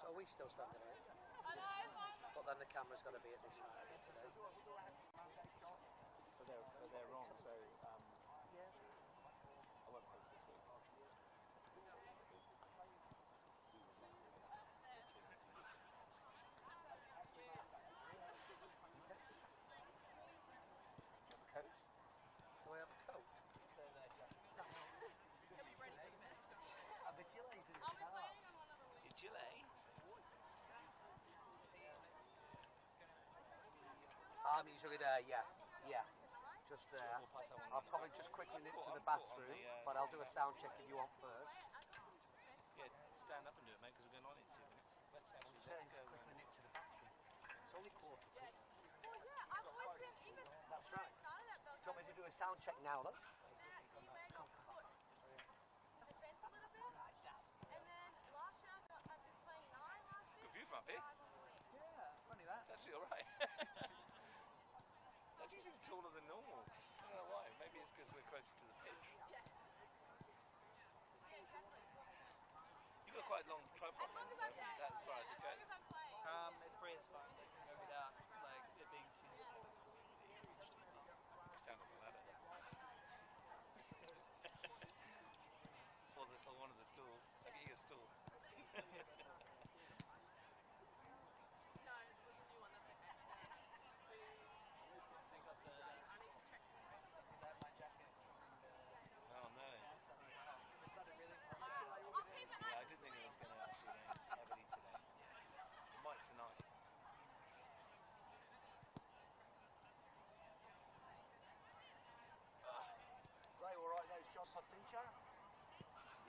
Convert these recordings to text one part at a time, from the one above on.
Are we still standing out? But then the camera's got to be at this height, isn't it, today? But they're wrong, so yeah. I won't post this week. Coat? Do I have a coat? I'm usually there, yeah. Just there. I'll probably just quickly nip to the bathroom, but I'll do a sound check if you want first. Yeah, stand up and do it, mate, because we're going on in 2 minutes. Let's go quickly nip to the bathroom. It's only 1:45. Well, yeah, I've always been even. That's right. Do you want me to do a sound check now, though? Good view from up here. Yeah, funny that. It's actually alright. That seems taller than normal. I don't know why. Maybe it's because we're closer to the pitch. You've got quite a long tripod. Is that as far as it goes? It's pretty as far as I can go without like it being too. Stand on the ladder. or one of the stools. I get you a stool.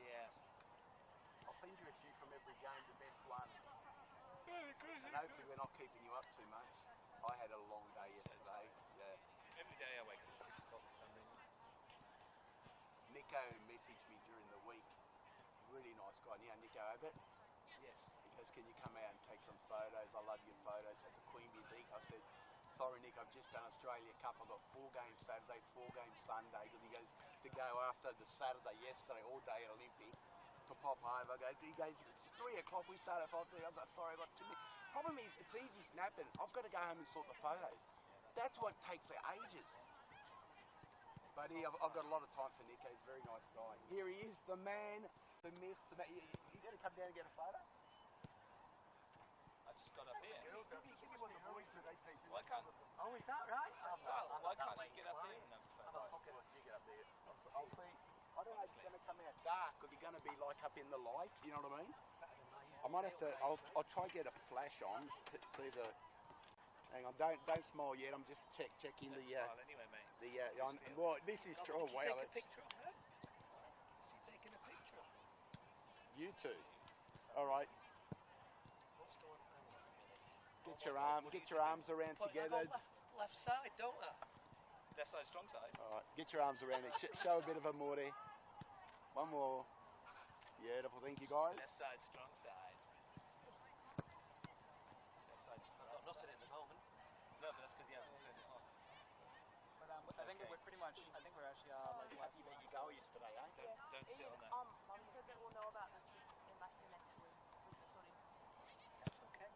Yeah. I'll send you a few from every game, the best one. And hopefully we're not keeping you up too much. I had a long day yesterday. Yeah. Every day I wake up at 6 o'clock or something. Nico messaged me during the week. Really nice guy. You know Nico Obert? Yes. He goes, can you come out and take some photos? I love your photos at the Queen Bee Beak. I said, sorry Nick, I've just done Australia Cup. I've got 4 games Saturday, 4 games Sunday. And he goes, to go after the Saturday yesterday, all day at Olympic, to pop over. He goes, it's 3 o'clock, we start at 5:30. I'm like, sorry, I've got 2 minutes. Problem is, it's easy snapping. I've got to go home and sort the photos. That's what takes ages. But I've got a lot of time for Nick. He's a very nice guy. Here he is, the man, the myth, the man. You going to come down and get a photo? I just got up here. Give me one of the boys with AP. Why can't? Oh, is that right? Why can't you get up here and have a photo? You get up there. I'll see. I don't know if it's going to come out dark or you're going to be like up in the light. You know what I mean? I might have to. I'll try and get a flash on. See the. Hang on. Don't smile yet. I'm just checking the. Smile anyway, mate. Well, this is true. Wow. Take a picture of her? Is he taking a picture of her? You two. All right. Get your arms around together. Left side, don't I? Left side, strong side. All right, get your arms around it. Show a bit of a Morty. One more. Beautiful, thank you guys. Left side, strong side. Left side. I've got nothing at the moment. No, but that's because he hasn't turned it on. But I think we're pretty much. I think we're actually like Lucky that you go yesterday, eh? Don't sit on that. Mum said that we'll know about this in like the next week. We're just sorting. That's okay.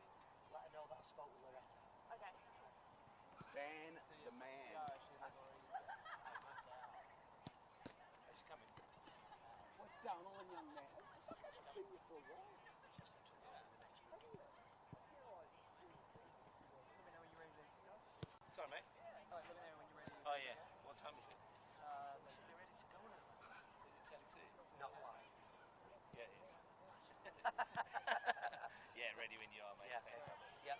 Let her know that I spoke with Loretta. Okay. Dan, the man. She's coming. What's going on, young man? I've seen you for a while. Sorry, mate. let me know when you're ready. Oh yeah. What time is it? Should be ready to go now. Is it 10 to? Not quite. Yeah, it is. Yeah, ready when you are, mate. Yeah. Yeah.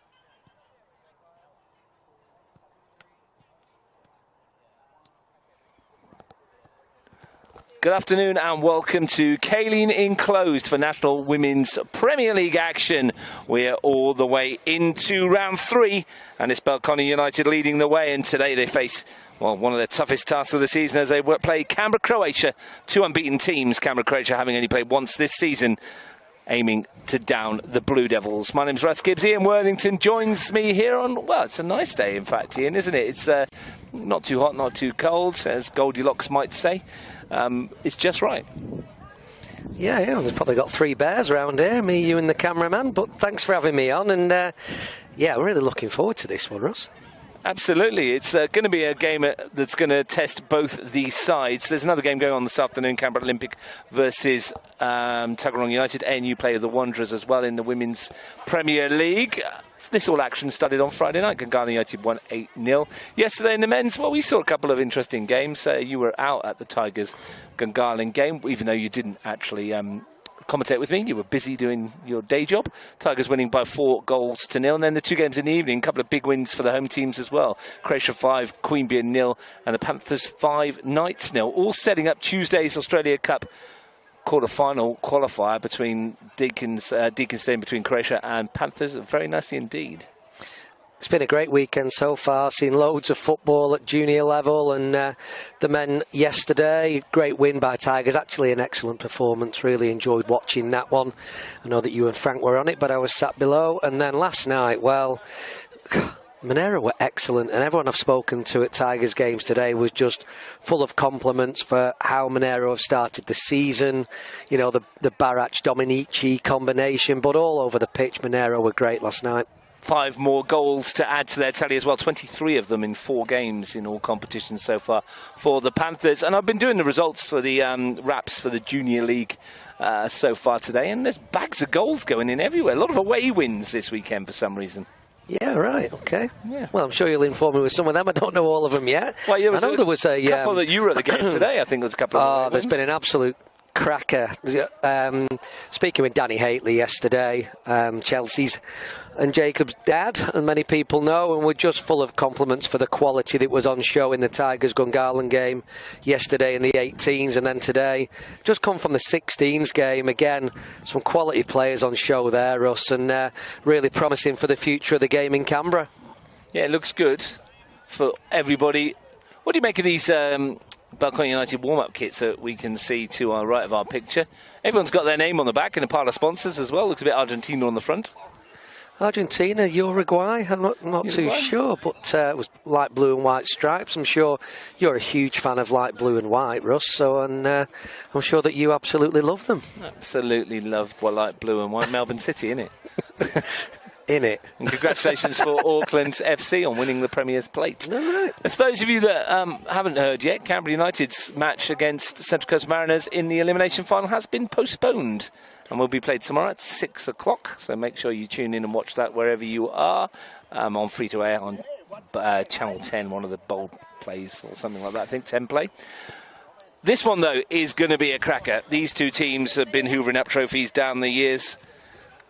Good afternoon and welcome to Kaleen Enclosed for National Women's Premier League action. We're all the way into round 3 and it's Belconnen United leading the way, and today they face, well, one of their toughest tasks of the season as they play Canberra Croatia, 2 unbeaten teams, Canberra Croatia having only played once this season, aiming to down the Blue Devils. My name's Russ Gibbs. Ian Worthington joins me here on, well, it's a nice day in fact, Ian, isn't it? It's not too hot, not too cold, as Goldilocks might say. It's just right. Yeah, there's probably got 3 bears around here, me, you and the cameraman, but thanks for having me on, and yeah, we're really looking forward to this one, Ross. Absolutely. It's going to be a game that's going to test both these sides. There's another game going on this afternoon, Canberra Olympic versus Tuggeranong United. ANU play the Wanderers as well in the Women's Premier League. This all action started on Friday night. Gungahlin United won 8-0. Yesterday in the men's, well, we saw a couple of interesting games. You were out at the Tigers Gungahlin game, even though you didn't actually commentate with me. You were busy doing your day job. Tigers winning by 4-0. And then the 2 games in the evening, a couple of big wins for the home teams as well. Croatia 5, Queanbeyan 0, and the Panthers 5, Knights 0. All setting up Tuesday's Australia Cup quarter-final qualifier between Deaconstown between Croatia and Panthers. Very nicely indeed. It's been a great weekend so far. Seen loads of football at junior level, and the men yesterday, great win by Tigers. Actually an excellent performance. Really enjoyed watching that one. I know that you and Frank were on it, but I was sat below. And then last night, well, Monero were excellent, and everyone I've spoken to at Tigers games today was just full of compliments for how Monero have started the season. You know, the Barach-Dominici combination, but all over the pitch, Monero were great last night. 5 more goals to add to their tally as well. 23 of them in 4 games in all competitions so far for the Panthers. And I've been doing the results for the wraps for the Junior League so far today, and there's bags of goals going in everywhere. A lot of away wins this weekend for some reason. Yeah, right, okay. Yeah. Well, I'm sure you'll inform me with some of them. I don't know all of them yet. Well, I know there was a couple that you were at the game today. I think there was a couple of there's been an absolute cracker. Speaking with Danny Haitley yesterday, Chelsea's and Jacob's dad, and many people know, and we're just full of compliments for the quality that was on show in the Tigers Gungahlin game yesterday in the 18s, and then today. Just come from the 16s game, again, some quality players on show there, Russ, and really promising for the future of the game in Canberra. Yeah, it looks good for everybody. What do you make of these Belconnen United warm-up kits that we can see to our right of our picture? Everyone's got their name on the back and a pile of sponsors as well. Looks a bit Argentina on the front. Argentina, Uruguay, I'm not too sure, but it was light blue and white stripes. I'm sure you're a huge fan of light blue and white, Russ, so and I'm sure that you absolutely love them. Absolutely love light blue and white. Melbourne City, innit? In it. And congratulations for Auckland FC on winning the Premier's Plate. Right. For those of you that haven't heard yet, Canberra United's match against Central Coast Mariners in the elimination final has been postponed and will be played tomorrow at 6 o'clock. So make sure you tune in and watch that wherever you are, on free-to-air on Channel 10, one of the bold plays or something like that. I think 10 play. This one, though, is going to be a cracker. These two teams have been hoovering up trophies down the years.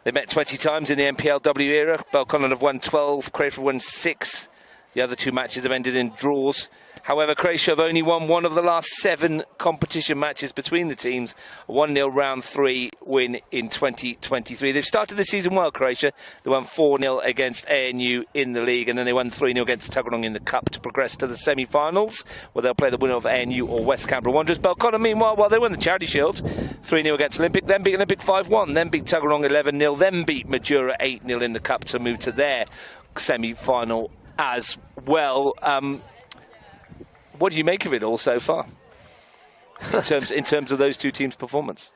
They met 20 times in the NPLW era. Belconnen have won 12, Croatia have won 6. The other 2 matches have ended in draws. However, Croatia have only won 1 of the last 7 competition matches between the teams. A 1-0 round 3 win in 2023. They've started the season well, Croatia. They won 4-0 against ANU in the league, and then they won 3-0 against Tuggeranong in the Cup to progress to the semi-finals, where they'll play the winner of ANU or West Canberra Wanderers. Belconnen, meanwhile, they won the Charity Shield, 3-0 against Olympic, then beat Olympic 5-1, then beat Tuggeranong 11-0, then beat Majura 8-0 in the Cup to move to their semi-final as well. What do you make of it all so far, in terms of those two teams' performance?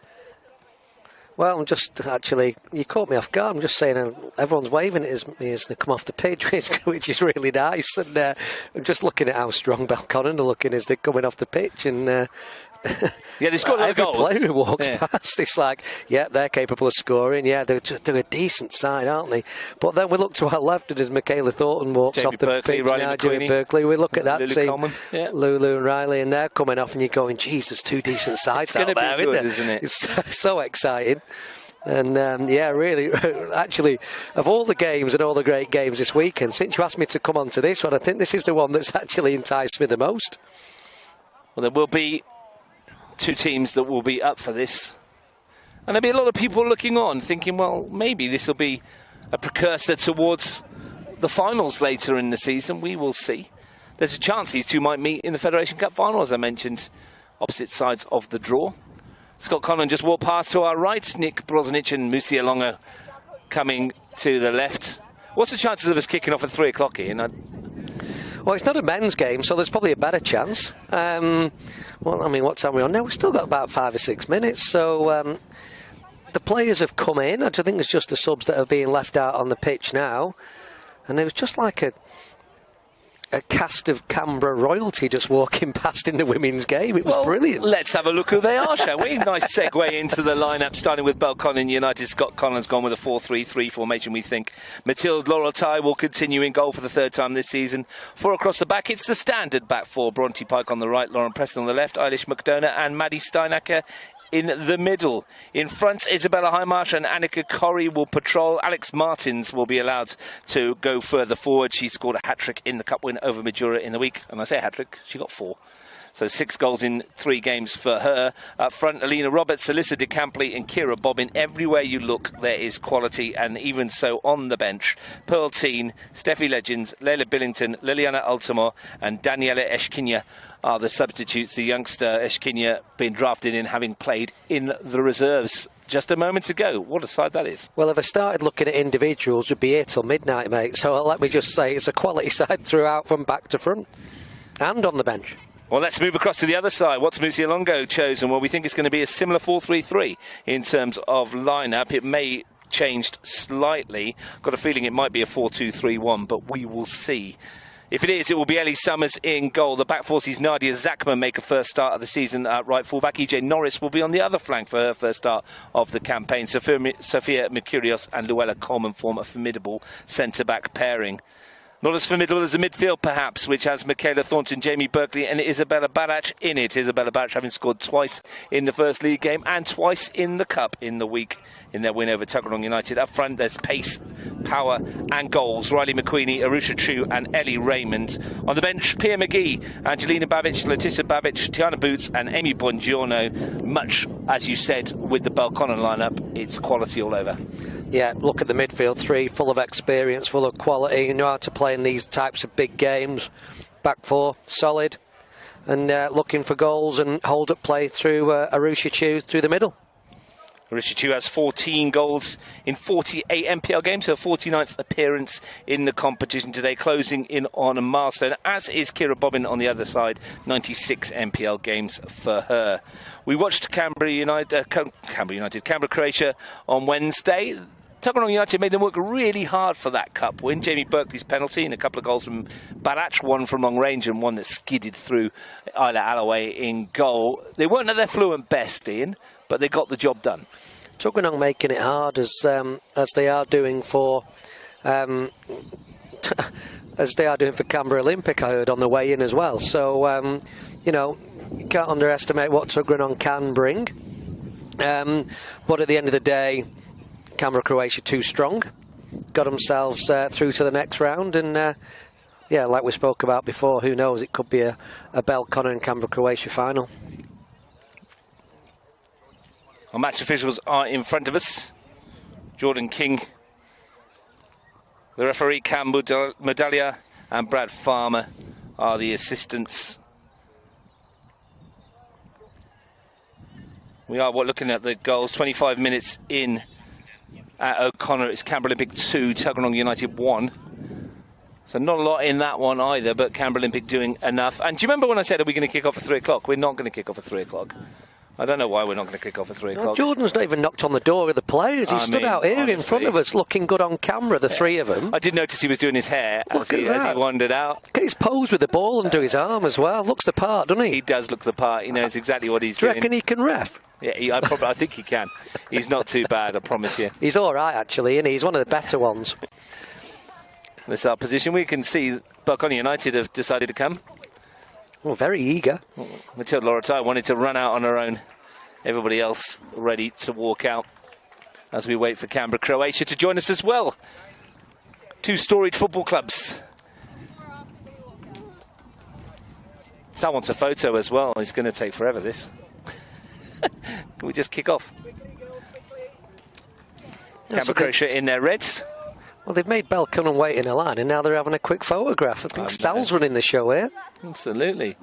Well, I'm just actually, you caught me off guard. I'm just saying everyone's waving at me as they come off the pitch, which is really nice. And I'm just looking at how strong Belconnen are looking as they're coming off the pitch. And yeah, they scored a lot of goals. Every player who walks past, it's like, yeah, they're capable of scoring. Yeah, they're a decent side, aren't they? But then we look to our left, and as Michaela Thornton walks Jamie off the Berkeley, pitch, Riley Jamie Berkeley, we look at that Lulu team, Coleman, yeah. Lulu and Riley, and they're coming off, and you're going, geez, there's 2 decent sides out there, good, isn't it? It's so exciting. And yeah, really, actually, of all the games and all the great games this weekend, since you asked me to come on to this one, I think this is the one that's actually enticed me the most. Well, there will be 2 teams that will be up for this. And there'll be a lot of people looking on, thinking, well, maybe this will be a precursor towards the finals later in the season. We will see. There's a chance these 2 might meet in the Federation Cup final, as I mentioned, opposite sides of the draw. Scott Conlon just walked past to our right. Nick Broznic and Musi Alonga coming to the left. What's the chances of us kicking off at 3 o'clock, Ian? Well, it's not a men's game, so there's probably a better chance. Well, I mean, what time are we on now? We've still got about 5 or 6 minutes, so the players have come in. I think it's just the subs that are being left out on the pitch now. And it was just like a cast of Canberra royalty just walking past in the women's game. It was brilliant. Let's have a look who they are, shall we? Nice segue into the lineup, starting with Belconnen United. Scott Collins gone with a 4-3-3 formation, we think. Mathilde Lorotai will continue in goal for the 3rd time this season. 4 across the back, it's the standard back 4. Bronte Pike on the right, Lauren Preston on the left, Eilish McDonough and Maddie Steinacker in the middle. In front, Isabella Heimarsh and Annika Corrie will patrol. Alex Martins will be allowed to go further forward. She scored a hat-trick in the cup win over Majura in the week. And I say hat-trick, she got 4. So 6 goals in 3 games for her. Up front, Alina Roberts, Alyssa De Campley and Kira Bobbin. Everywhere you look, there is quality, and even so on the bench. Pearl Teen, Steffi Legends, Leila Billington, Liliana Ultimore and Daniela Eshkinya are the substitutes. The youngster Eshkinya being drafted in, having played in the reserves just a moment ago. What a side that is. Well, if I started looking at individuals, we'd be here till midnight, mate. So let me just say it's a quality side throughout, from back to front and on the bench. Well, let's move across to the other side. What's Musialongo chosen? Well, we think it's going to be a similar 4-3-3 in terms of lineup. It may change slightly. Got a feeling it might be a 4-2-3-1, but we will see. If it is, it will be Ellie Summers in goal. The back four sees Nadia Zachman make a first start of the season at right fullback. EJ Norris will be on the other flank for her first start of the campaign. Sophia Mercurios and Luella Coleman form a formidable centre-back pairing. Not as formidable as the midfield, perhaps, which has Michaela Thornton, Jamie Berkeley and Isabella Barach in it. Isabella Barach having scored twice in the first league game and twice in the cup in the week in their win over Tuggeranong United. Up front, there's pace, power and goals. Riley McQueenie, Arusha Chu and Ellie Raymond. On the bench, Pia McGee, Angelina Babbage, Letitia Babbage, Tiana Boots and Amy Bongiorno. Much, as you said, with the Belconnen lineup, it's quality all over. Yeah, look at the midfield 3, full of experience, full of quality. You know how to play in these types of big games. Back 4, solid. And looking for goals and hold-up play through Arusha Chu through the middle. Arusha Chu has 14 goals in 48 NPL games, her 49th appearance in the competition today, closing in on a milestone, as is Kira Bobbin on the other side, 96 NPL games for her. We watched Canberra Croatia on Wednesday. Tuggeranong United made them work really hard for that cup win. Jamie Berkeley's penalty and a couple of goals from Barach, one from long range and one that skidded through Isla Alloway in goal. They weren't at their fluent best, Ian, but they got the job done. Tuggeranong making it hard as they are doing for Canberra Olympic, I heard on the way in as well. So you know, you can't underestimate what Tuggeranong can bring. But at the end of the day, Canberra Croatia too strong, got themselves through to the next round, and yeah, like we spoke about before, who knows, it could be a Belconnen and Canberra Croatia final. Our match officials are in front of us. Jordan King, the referee Cam Medalia and Brad Farmer are the assistants. We are looking at the goals, 25 minutes in. At O'Connor, it's Canberra Olympic 2, Tuggeranong United 1. So not a lot in that one either, but Canberra Olympic doing enough. And do you remember when I said, are we going to kick off at 3 o'clock? We're not going to kick off at 3 o'clock. I don't know why we're not going to kick off at 3 o'clock. Jordan's not even knocked on the door of the players. He stood out here, honestly, in front of us, looking good on camera, the three of them. I did notice he was doing his hair as he wandered out. Look at his pose with the ball under his arm as well. Looks the part, doesn't he? He does look the part. He knows exactly what he's doing. Do you reckon he can ref? Yeah, I think he can. He's not too bad, I promise you. He's all right, actually, and he's one of the better ones. This is our position. We can see Belconnen United have decided to come. Well, very eager. Mathilde Lorotai wanted to run out on her own. Everybody else ready to walk out as we wait for Canberra Croatia to join us as well. 2 storied football clubs. Sal wants a photo as well. It's going to take forever, this. Can we just kick off? Canberra Croatia in their reds. Well, they've made Belconnen wait in a line, and now they're having a quick photograph. I think Sal's running the show here. Absolutely.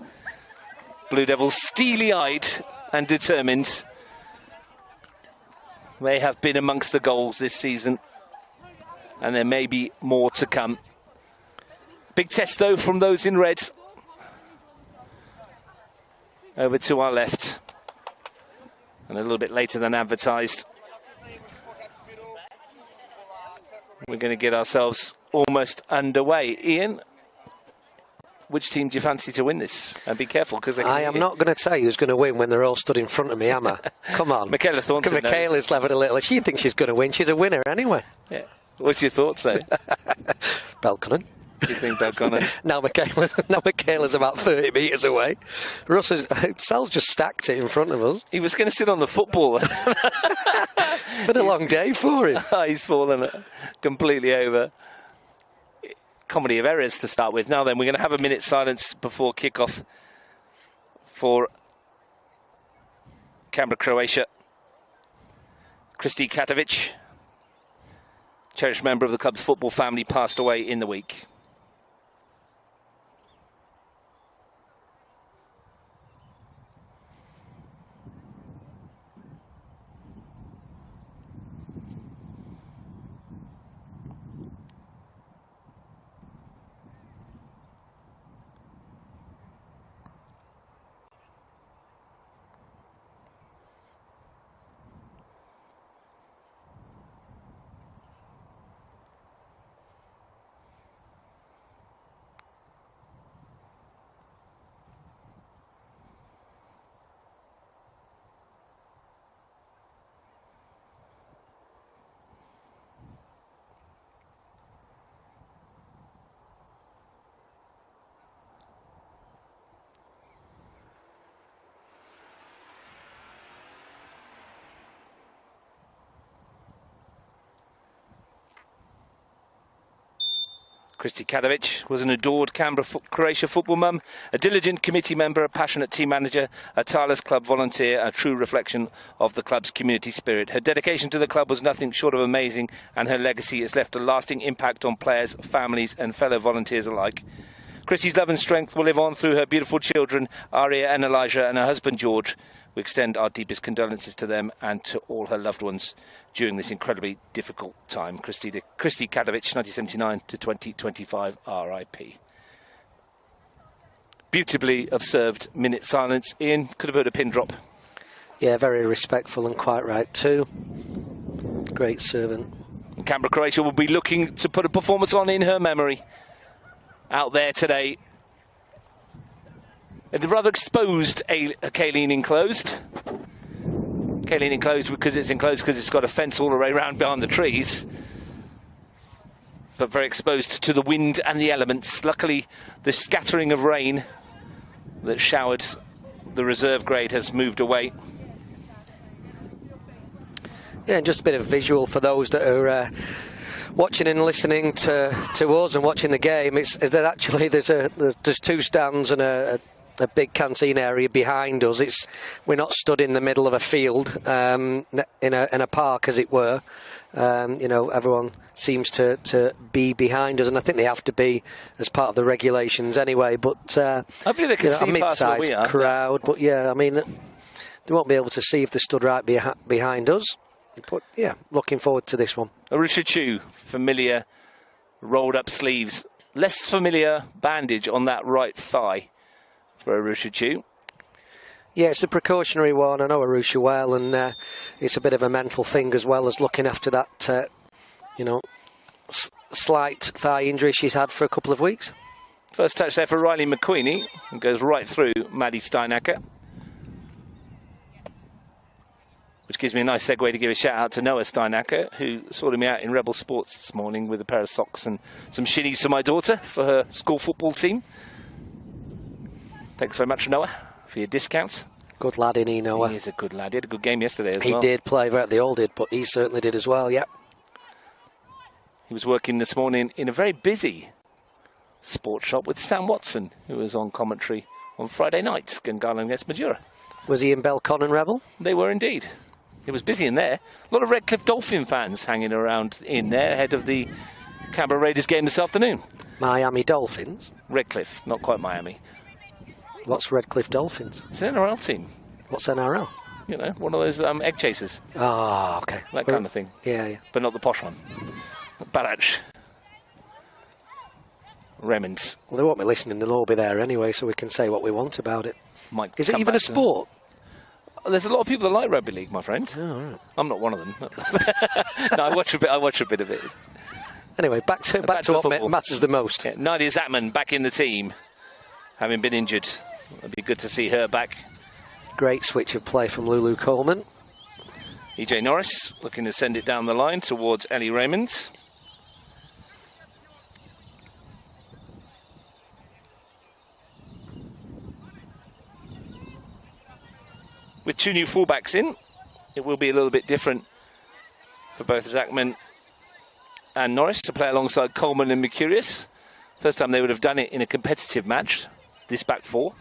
Blue Devils steely-eyed and determined. They have been amongst the goals this season, and there may be more to come. Big test, though, from those in red. Over to our left. And a little bit later than advertised. We're going to get ourselves almost underway. Ian, which team do you fancy to win this? And be careful, because I am not going to tell you who's going to win when they're all stood in front of me, am I? Come on. Michaela Thornton Michaela's levered a little. She thinks she's going to win. She's a winner anyway. Yeah. What's your thoughts, though? Belconnen. Do you think Belconnen? now Michaela's about 30 metres away. Sal's just stacked it in front of us. He was going to sit on the football. It's been a long day for him. He's fallen completely over. Comedy of errors to start with. Now then, we're going to have a minute's silence before kick-off for Canberra, Croatia. Kristi Katovic, cherished member of the club's football family, passed away in the week. Kristi Katovic was an adored Canberra Croatia football mum, a diligent committee member, a passionate team manager, a tireless club volunteer, a true reflection of the club's community spirit. Her dedication to the club was nothing short of amazing, and her legacy has left a lasting impact on players, families and fellow volunteers alike. Kristi's love and strength will live on through her beautiful children, Aria and Elijah, and her husband George. We extend our deepest condolences to them and to all her loved ones during this incredibly difficult time. Kristi Katovic, 1979 to 2025, RIP. Beautifully observed minute silence. Ian, could have heard a pin drop. Yeah, very respectful and quite right too. Great servant. Canberra, Croatia will be looking to put a performance on in her memory out there today. The rather exposed Kaleen Enclosed. Kaleen Enclosed because it's got a fence all the way around behind the trees. But very exposed to the wind and the elements. Luckily, the scattering of rain that showered the reserve grade has moved away. Yeah, and just a bit of visual for those that are watching and listening to us and watching the game. It's that actually there's two stands and a big canteen area behind us. We're not stood in the middle of a field in a park, as it were. Everyone seems to be behind us, and I think they have to be as part of the regulations anyway. But hopefully they can see a mid-sized crowd. But yeah, I mean, they won't be able to see if they're stood right behind us. But yeah, looking forward to this one. Arusha Chu, familiar rolled up sleeves. Less familiar bandage on that right thigh for Arusha Chu. Yeah, it's a precautionary one. I know Arusha well, and it's a bit of a mental thing as well as looking after that, slight thigh injury she's had for a couple of weeks. First touch there for Riley McQueenie, and goes right through Maddie Steinacker. Which gives me a nice segue to give a shout out to Noah Steinacker, who sorted me out in Rebel Sports this morning with a pair of socks and some shinies for my daughter for her school football team. Thanks very much, Noah, for your discounts. Good lad, isn't he, Noah? He is a good lad. He had a good game yesterday as well. He did play, they all did, but he certainly did as well, yep. He was working this morning in a very busy sports shop with Sam Watson, who was on commentary on Friday night, Gungahlin against Madura. Was he in Belconnen Rebel? They were indeed. It was busy in there. A lot of Redcliffe Dolphin fans hanging around in there ahead of the Canberra Raiders game this afternoon. Miami Dolphins? Redcliffe, not quite Miami. What's Redcliffe Dolphins? It's an NRL team. What's NRL? You know, one of those egg chasers. Oh, okay. That kind of thing. Yeah. But not the posh one. Barach. Raymond. Well, they won't be listening. They'll all be there anyway, so we can say what we want about it. Might Is it come even a back to- sport? There's a lot of people that like rugby league, my friend. Oh, right. I'm not one of them. No, I watch a bit of it. Anyway, back to to what football. matters the most. Yeah, Nadia Zatman back in the team, having been injured. It'd be good to see her back. Great switch of play from Lulu Coleman. EJ Norris looking to send it down the line towards Ellie Raymond. With 2 new fullbacks in, it will be a little bit different for both Zachman and Norris to play alongside Coleman and Mercurius. First time they would have done it in a competitive match, this back four.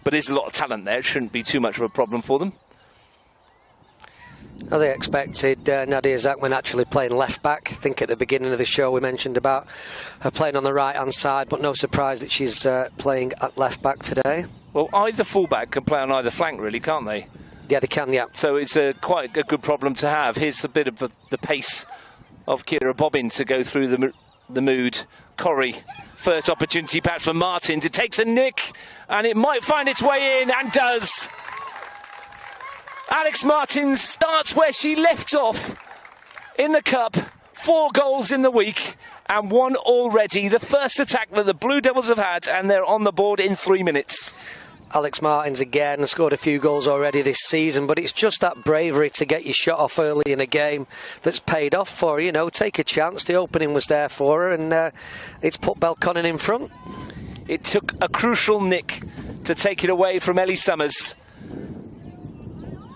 But there's a lot of talent there. It shouldn't be too much of a problem for them. As I expected, Nadia Zachman actually playing left back. I think at the beginning of the show we mentioned about her playing on the right-hand side, but no surprise that she's playing at left back today. Well, either fullback can play on either flank, really, can't they? Yeah, they can, yeah. So it's quite a good problem to have. Here's a bit of the pace of Kira Bobbin to go through the mood. Corrie, first opportunity perhaps for Martins. It takes a nick, and it might find its way in, and does. Alex Martins starts where she left off in the Cup. 4 goals in the week, and 1 already. The first attack that the Blue Devils have had, and they're on the board in 3 minutes. Alex Martins again scored a few goals already this season, but it's just that bravery to get your shot off early in a game that's paid off for her. You know, take a chance. The opening was there for her, and it's put Belconnen in front. It took a crucial nick to take it away from Ellie Summers.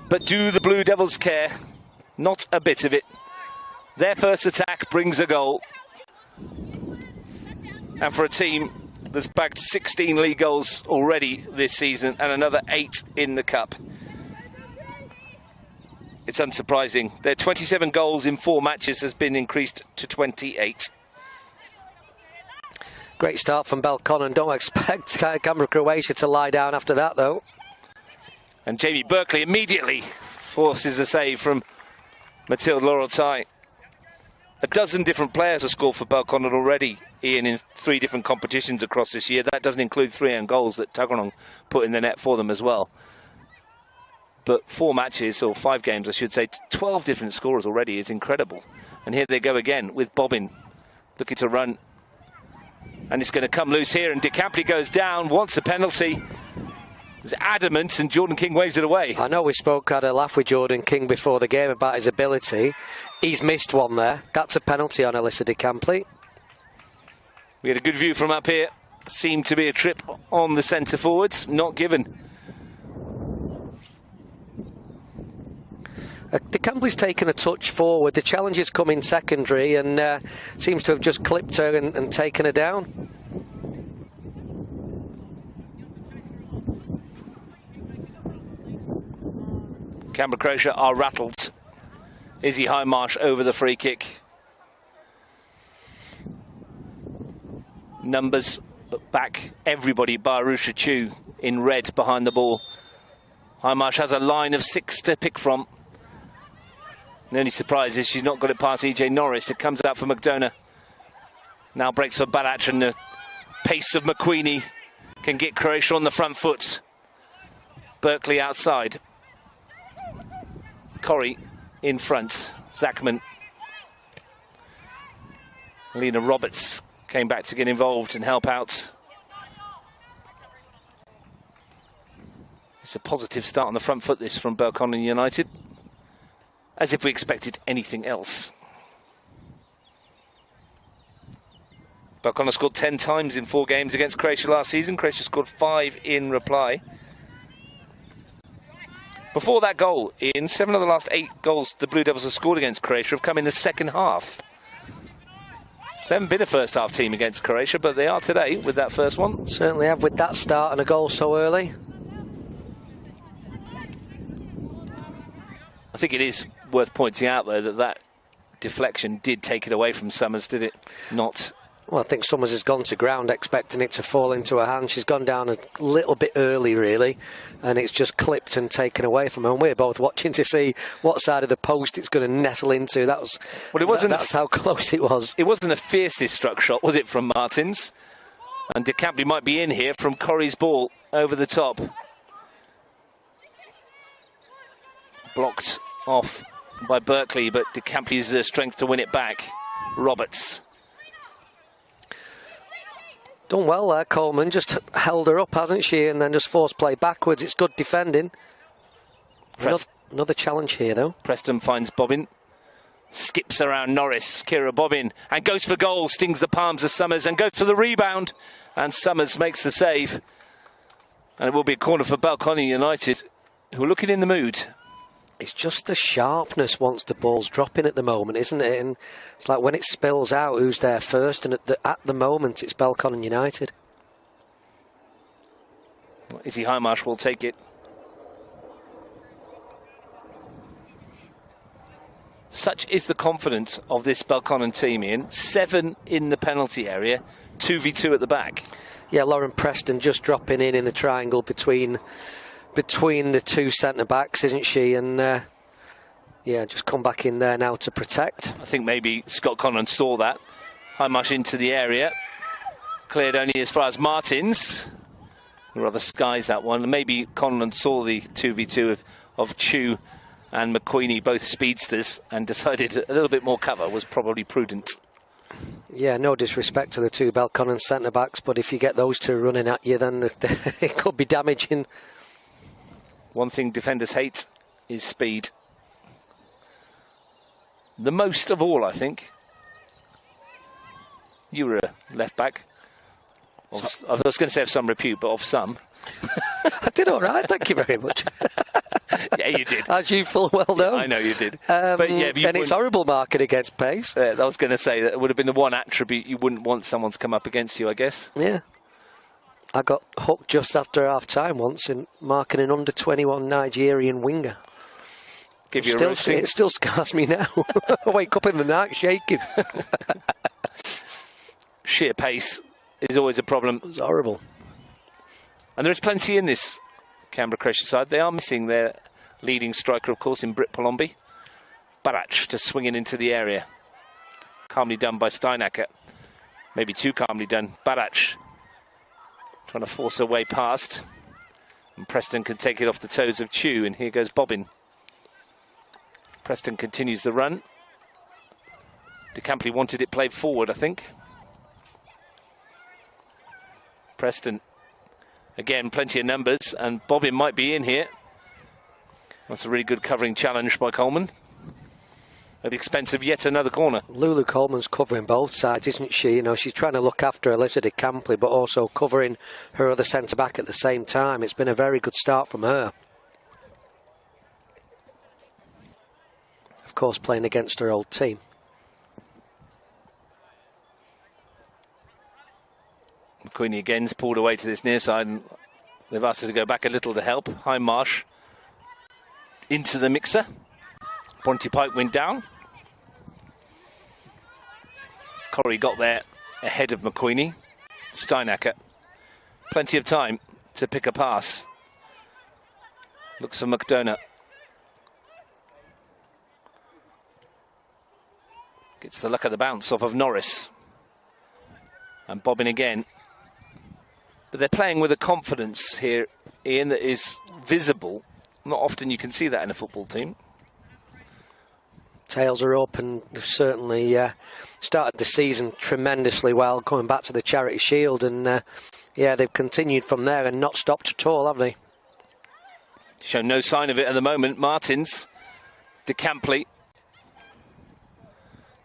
But do the Blue Devils care? Not a bit of it. Their first attack brings a goal. And for a team that's bagged 16 league goals already this season and another 8 in the Cup, it's unsurprising. Their 27 goals in 4 matches has been increased to 28. Great start from Belconnen. Don't expect Canberra Croatia to lie down after that, though. And Jamie Berkeley immediately forces a save from Mathilde Laurel-Tai. A dozen different players have scored for Belconnen already, Ian, in 3 different competitions across this year. That doesn't include 3 own goals that Tuggeranong put in the net for them as well. But 4 matches, or 5 games I should say, 12 different scorers already is incredible. And here they go again with Bobbin looking to run. And it's going to come loose here, and DeCampi goes down, wants a penalty. He's adamant, and Jordan King waves it away. I know we had a laugh with Jordan King before the game about his ability. He's missed one there. That's a penalty on Alyssa DeCampi. We had a good view from up here. Seemed to be a trip on the centre forwards, not given. DeCampli's taken a touch forward. The challenge has come in secondary and seems to have just clipped her and taken her down. Canberra Croatia are rattled. Izzy Highmarsh over the free kick. Numbers back everybody bar Arusha Chu in red behind the ball. Highmarsh has a line of 6 to pick from. The only surprise is she's not got it past EJ Norris. It comes out for McDonough. Now breaks for Balach, and the pace of McQueenie can get Croatia on the front foot. Berkeley outside. Corrie in front. Zachman. Lena Roberts came back to get involved and help out. It's a positive start on the front foot, this, from Belconnen United. As if we expected anything else. Belconnen scored 10 times in 4 games against Croatia last season. Croatia scored 5 in reply. Before that goal, in 7 of the last 8 goals the Blue Devils have scored against Croatia have come in the second half. So they haven't been a first half team against Croatia, but they are today with that first one. Certainly have, with that start and a goal so early. I think it is worth pointing out, though, that deflection did take it away from Summers, did it not? Well, I think Summers has gone to ground expecting it to fall into her hand. She's gone down a little bit early, really, and it's just clipped and taken away from her. And we're both watching to see what side of the post it's going to nestle into. That was, well, it wasn't. That's how close it was. It wasn't a fiercely struck shot, was it, from Martins? And De Campley might be in here from Corrie's ball over the top. Blocked off by Berkeley, but De Campley's the strength to win it back. Roberts. Done well there, Coleman. Just held her up, hasn't she? And then just forced play backwards. It's good defending. Another challenge here, though. Preston finds Bobbin. Skips around Norris. Kira Bobbin. And goes for goal. Stings the palms of Summers and goes for the rebound. And Summers makes the save. And it will be a corner for Belconnen United, who are looking in the mood. It's just the sharpness once the ball's dropping at the moment, isn't it? And it's like when it spills out, who's there first? And at the moment, it's Belconnen United. Izzy Highmarsh will take it. Such is the confidence of this Belconnen team, Ian. 7 in the penalty area, 2v2 at the back. Yeah, Lauren Preston just dropping in the triangle between the two centre-backs, isn't she? And, yeah, just come back in there now to protect. I think maybe Scott Conlon saw that. Highmarsh into the area. Cleared only as far as Martins. Rather skies that one. Maybe Conlon saw the 2v2 of Chu and McQueenie, both speedsters, and decided a little bit more cover was probably prudent. Yeah, no disrespect to the two Belconnen centre-backs, but if you get those two running at you, then it could be damaging. One thing defenders hate is speed. The most of all, I think. You were a left-back. I was going to say of some repute, but of some. I did all right, thank you very much. Yeah, you did. As you full well know. Yeah, I know you did. But yeah, and it's horrible marking against pace. I was going to say that would have been the one attribute you wouldn't want someone to come up against you, I guess. Yeah. I got hooked just after half-time once in marking an under-21 Nigerian winger. Give you a roasting. It still scars me now. I wake up in the night shaking. Sheer pace is always a problem. It was horrible. And there is plenty in this Canberra Croatia side. They are missing their leading striker, of course, in Britt Palombi. Barach to swing it into the area. Calmly done by Steinacker. Maybe too calmly done. Barach trying to force her way past. And Preston can take it off the toes of Chu. And here goes Bobbin. Preston continues the run. De Campley wanted it played forward, I think. Preston. Again, plenty of numbers, and Bobbin might be in here. That's a really good covering challenge by Coleman. At the expense of yet another corner. Lulu Coleman's covering both sides, isn't she? You know, she's trying to look after Alyssa De Campley, but also covering her other centre-back at the same time. It's been a very good start from her. Of course, playing against her old team. McQueenie again's pulled away to this near side, and they've asked her to go back a little to help. Highmarsh into the mixer. Bronte Pike went down. Corrie got there ahead of McQueenie. Steinacker. Plenty of time to pick a pass. Looks for McDonough. Gets the luck of the bounce off of Norris. And Bobbin again. But they're playing with a confidence here, Ian, that is visible. Not often you can see that in a football team. Tails are up, and they've certainly started the season tremendously well, going back to the Charity Shield. And, yeah, they've continued from there and not stopped at all, have they? Show no sign of it at the moment. Martins. De Campley.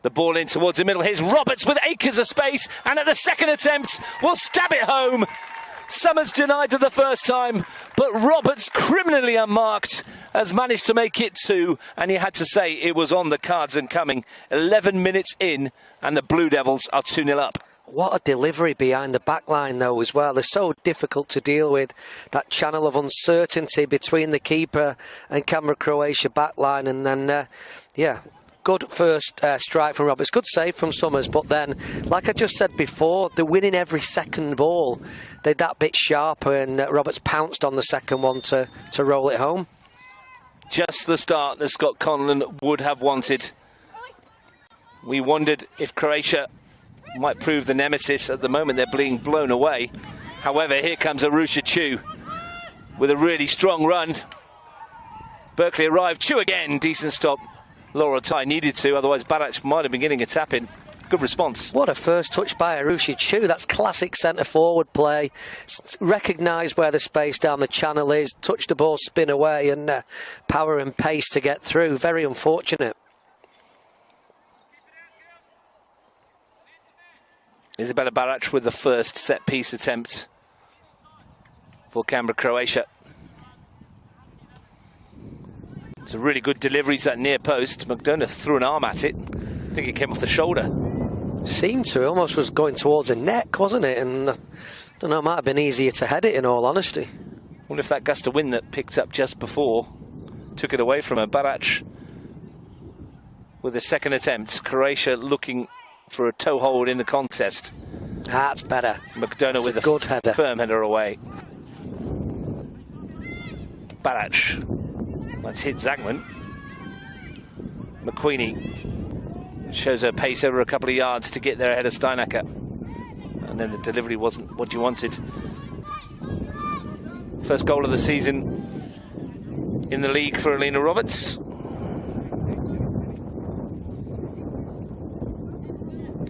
The ball in towards the middle. Here's Roberts with acres of space, and at the second attempt will stab it home. Summers denied it the first time, but Roberts, criminally unmarked, has managed to make it 2, and you had to say it was on the cards and coming. 11 minutes in, and the Blue Devils are 2-0 up. What a delivery behind the back line, though, as well. They're so difficult to deal with. That channel of uncertainty between the keeper and Canberra Croatia back line, and then, yeah... Good first strike from Roberts. Good save from Summers. But then, like I just said before, they're winning every second ball. They're that bit sharper, and Roberts pounced on the second one to roll it home. Just the start that Scott Conlon would have wanted. We wondered if Croatia might prove the nemesis. At the moment, they're being blown away. However, here comes Arusha Chu with a really strong run. Berkeley arrived. Chu again. Decent stop. Laura Tai needed to, otherwise Barach might have been getting a tap in. Good response. What a first touch by Arusha Chu. That's classic centre-forward play. Recognised where the space down the channel is, touch the ball, spin away, and power and pace to get through. Very unfortunate. Isabella Barach with the first set-piece attempt for Canberra Croatia. It's a really good delivery to that near post. McDonough threw an arm at it. I think it came off the shoulder. Seemed to. Almost was going towards the neck, wasn't it? And I don't know, it might have been easier to head it, in all honesty. I wonder if that gust of wind that picked up just before took it away from her. Barach with the second attempt. Croatia looking for a toe hold in the contest. That's better. McDonough with a good header. Firm header away. Barach. Let's hit Zagman. McQueenie shows her pace over a couple of yards to get there ahead of Steinacker. And then the delivery wasn't what you wanted. First goal of the season in the league for Alina Roberts.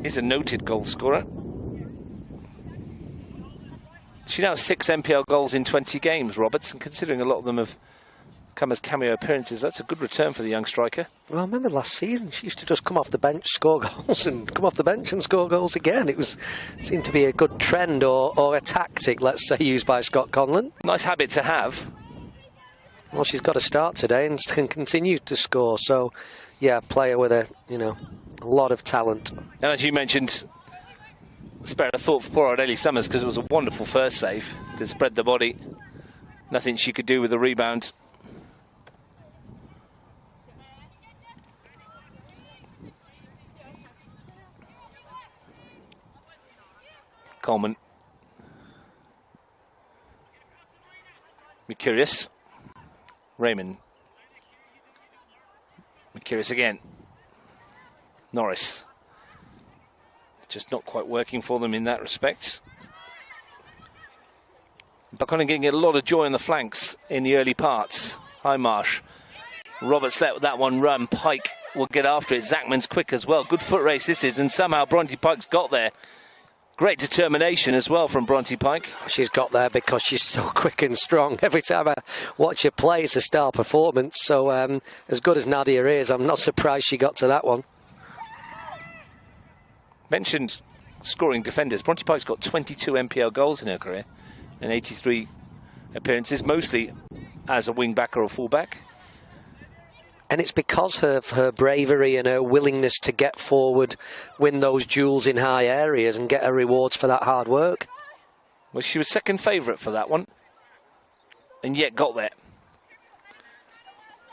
Is a noted goal scorer. She now has 6 NPL goals in 20 games, Roberts, and considering a lot of them have come as cameo appearances, that's a good return for the young striker. Well, I remember last season she used to just come off the bench, score goals, and come off the bench and score goals again. It seemed to be a good trend or a tactic, let's say, used by Scott Conlon. Nice habit to have. Well, she's got to start today and can continue to score. So, yeah, player with a lot of talent. And as you mentioned, spared a thought for poor Adele Summers because it was a wonderful first save to spread the body. Nothing she could do with the rebound. Coleman. Mercurius. Raymond. Mercurius again. Norris. Just not quite working for them in that respect. Belconnen getting a lot of joy on the flanks in the early parts. High Marsh. Roberts let that one run. Pike will get after it. Zachman's quick as well. Good foot race this is, and somehow Bronte Pike's got there. Great determination as well from Bronte Pike. She's got there because she's so quick and strong. Every time I watch her play, it's a star performance. So as good as Nadia is, I'm not surprised she got to that one. Mentioned scoring defenders. Bronte Pike's got 22 NPL goals in her career and 83 appearances, mostly as a wing-back or a full-back. And it's because of her bravery and her willingness to get forward, win those duels in high areas and get her rewards for that hard work. Well, she was second favourite for that one, and yet got there.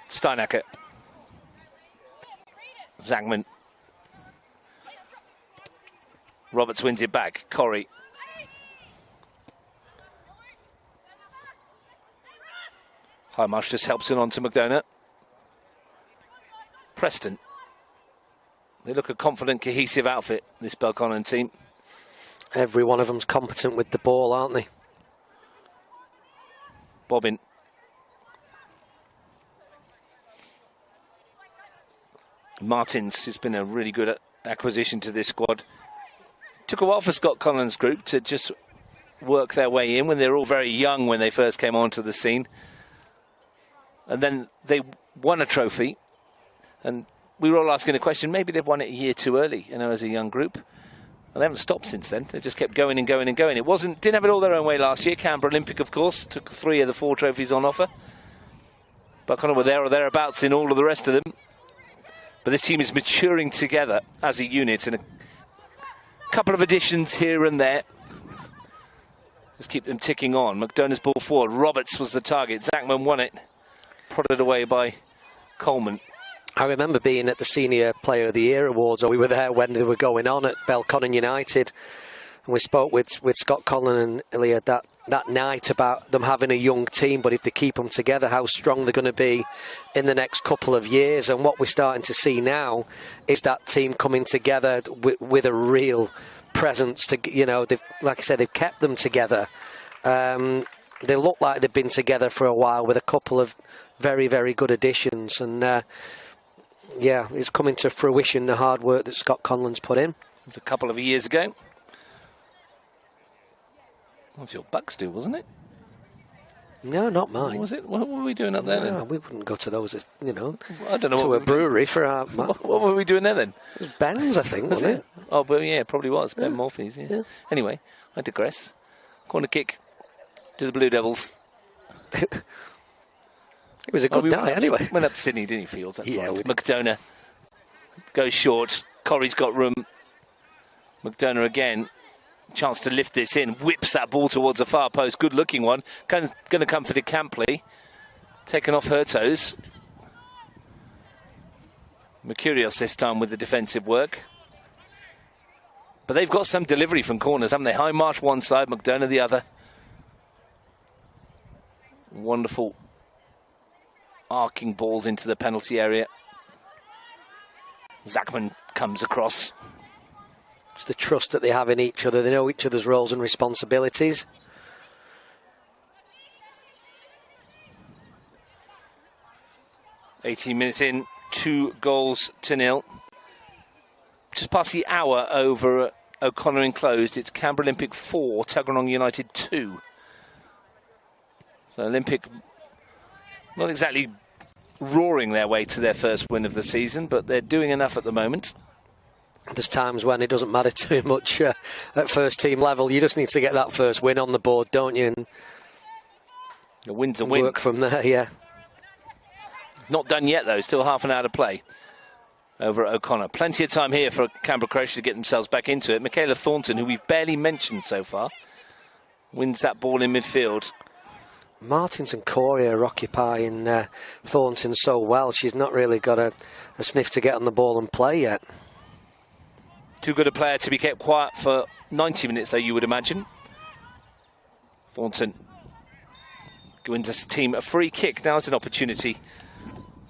Steinacker. Zangman. Roberts wins it back. Corrie. Highmarsh just helps it on to McDonough. Preston. They look a confident, cohesive outfit, this Belconnen team. Every one of them's competent with the ball, aren't they? Bobbin. Martins has been a really good acquisition to this squad. Took a while for Scott Conlon's group to just work their way in when they were all very young when they first came onto the scene. And then they won a trophy. And we were all asking the question, maybe they've won it a year too early, as a young group. And they haven't stopped since then. They've just kept going and going and going. Didn't have it all their own way last year. Canberra Olympic, of course, took 3 of the 4 trophies on offer. Belconnen were there or thereabouts in all of the rest of them. But this team is maturing together as a unit, and a couple of additions here and there. Just keep them ticking on. McDonough's ball forward. Roberts was the target. Zachman won it. Prodded away by Coleman. I remember being at the Senior Player of the Year Awards, or we were there when they were going on at Belconnen United. And we spoke with Scott Conlon and Ilya that night about them having a young team, but if they keep them together, how strong they're going to be in the next couple of years. And what we're starting to see now is that team coming together with a real presence to, you know, they've, like I said, they've kept them together. They look like they've been together for a while with a couple of very, very good additions. And, yeah, it's coming to fruition, the hard work that Scott Conlon's put in. It was a couple of years ago. That was your Bucks do, wasn't it? No, not mine. What was it? What were we doing up there then? We wouldn't go to those, you know, I don't know. to a brewery for our... What were we doing there then? It was Ben's, I think, wasn't it? Oh, but yeah, it probably was. Ben Morphy's, yeah. Anyway, I digress. Corner kick to the Blue Devils. It was a good night, anyway. Went up to Sydney, didn't he, Fields? That's Yeah, right. McDonough goes short. Corrie's got room. McDonough again. Chance to lift this in. Whips that ball towards the far post. Good looking one. Going to come for De Campley. Taken off her toes. Mercurios this time with the defensive work. But they've got some delivery from corners, haven't they? High Marsh one side, McDonough the other. Wonderful arcing balls into the penalty area. Zachman comes across. It's the trust that they have in each other. They know each other's roles and responsibilities. $18 minutes in, 2-0. Just past the hour over at O'Connor Enclosed. It's Canberra Olympic 4, Tuggeranong United 2. So Olympic not exactly roaring their way to their first win of the season, but they're doing enough at the moment. There's times when it doesn't matter too much at first team level. You just need to get that first win on the board, don't you? And a win's a win. Work from there, yeah. Not done yet, though. Still half an hour to play over at O'Connor. Plenty of time here for Canberra Croatia to get themselves back into it. Michaela Thornton, who we've barely mentioned so far, wins that ball in midfield. Martins and Corey are occupying Thornton so well. She's not really got a sniff to get on the ball and play yet. Too good a player to be kept quiet for 90 minutes, though, you would imagine. Thornton giving this team a free kick. Now it's an opportunity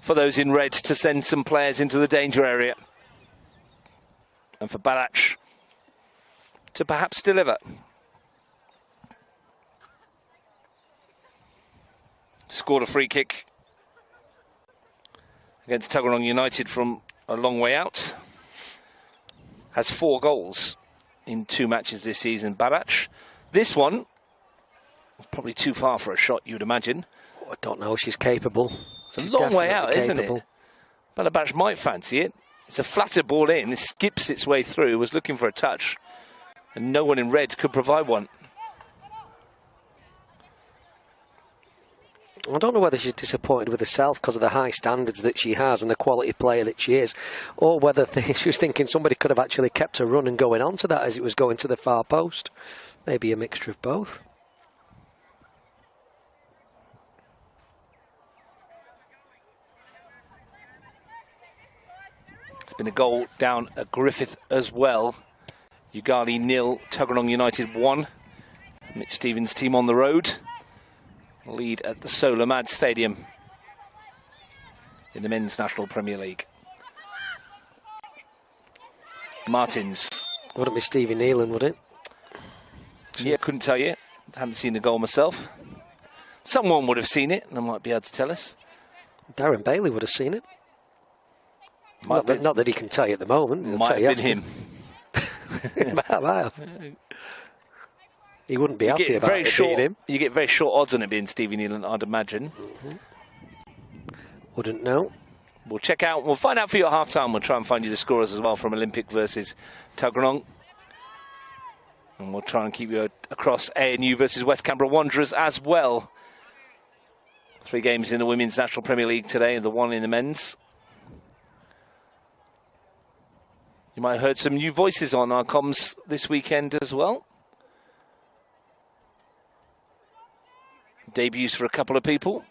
for those in red to send some players into the danger area. And for Barach to perhaps deliver. Scored a free kick against Tuggeranong United from a long way out. Has 4 goals in 2 matches this season, Barach. This one, probably too far for a shot, you'd imagine. Oh, I don't know, she's capable. It's a long way out, isn't it? Barach might fancy it. It's a flatter ball in, it skips its way through, was looking for a touch, and no one in red could provide one. I don't know whether she's disappointed with herself because of the high standards that she has and the quality player that she is, or whether she was thinking somebody could have actually kept her running going on to that as it was going to the far post. Maybe a mixture of both. It's been a goal down at Griffith as well. Ugali 0, Tuggeranong United 1. Mitch Stevens' team on the road. Lead at the Solar-Mad Stadium in the Men's National Premier League. Martins. Wouldn't be Stevie Nealon, would it? Yeah, couldn't tell you. Haven't seen the goal myself. Someone would have seen it and might be able to tell us. Darren Bailey would have seen it. Not that he can tell you at the moment. He'll Might tell have you been him. might have. He wouldn't be happy about it being him. You get very short odds on it being Stevie Nealon, I'd imagine. Wouldn't know. We'll check out. We'll find out for you at half-time. We'll try and find you the scorers as well from Olympic versus Tuggeranong. And we'll try and keep you across ANU versus West Canberra Wanderers as well. 3 games in the Women's National Premier League today and the 1 in the men's. You might have heard some new voices on our comms this weekend as well. Debuts for a couple of people.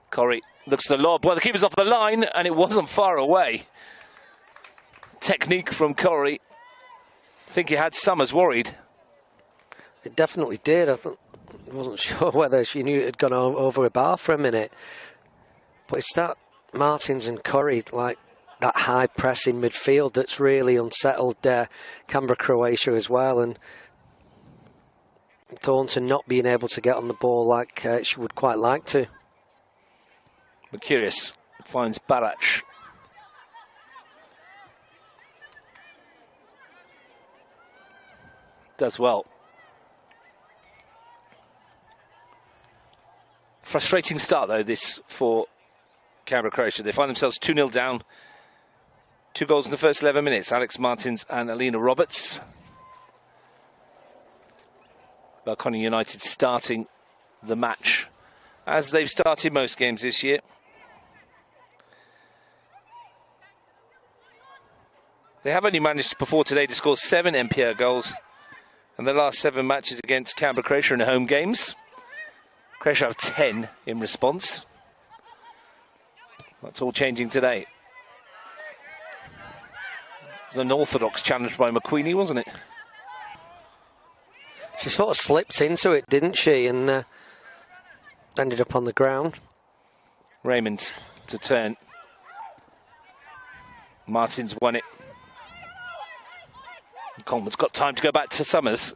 Corrie looks at the lob. Well, the keeper's off the line, and it wasn't far away. Technique from Corrie. I think he had Summers worried. It definitely did. I wasn't sure whether she knew it had gone over a bar for a minute. But it's that Martins and Corrie, like, that high press in midfield that's really unsettled Canberra Croatia as well, and Thornton not being able to get on the ball like she would quite like to. Mercurius finds Barach. Does well. Frustrating start, though, this for Canberra Croatia. They find themselves 2-0 down. 2 goals in the first 11 minutes. Alex Martins and Alina Roberts. Belconnen United starting the match as they've started most games this year. They have only managed before today to score 7 NPL goals, and the last 7 matches against Canberra Croatia in home games. Croatia have 10 in response. That's all changing today. It was an orthodox challenge by McQueenie, wasn't it? She sort of slipped into it, didn't she? And ended up on the ground. Raymond to turn. Martins won it. Coleman's got time to go back to Summers.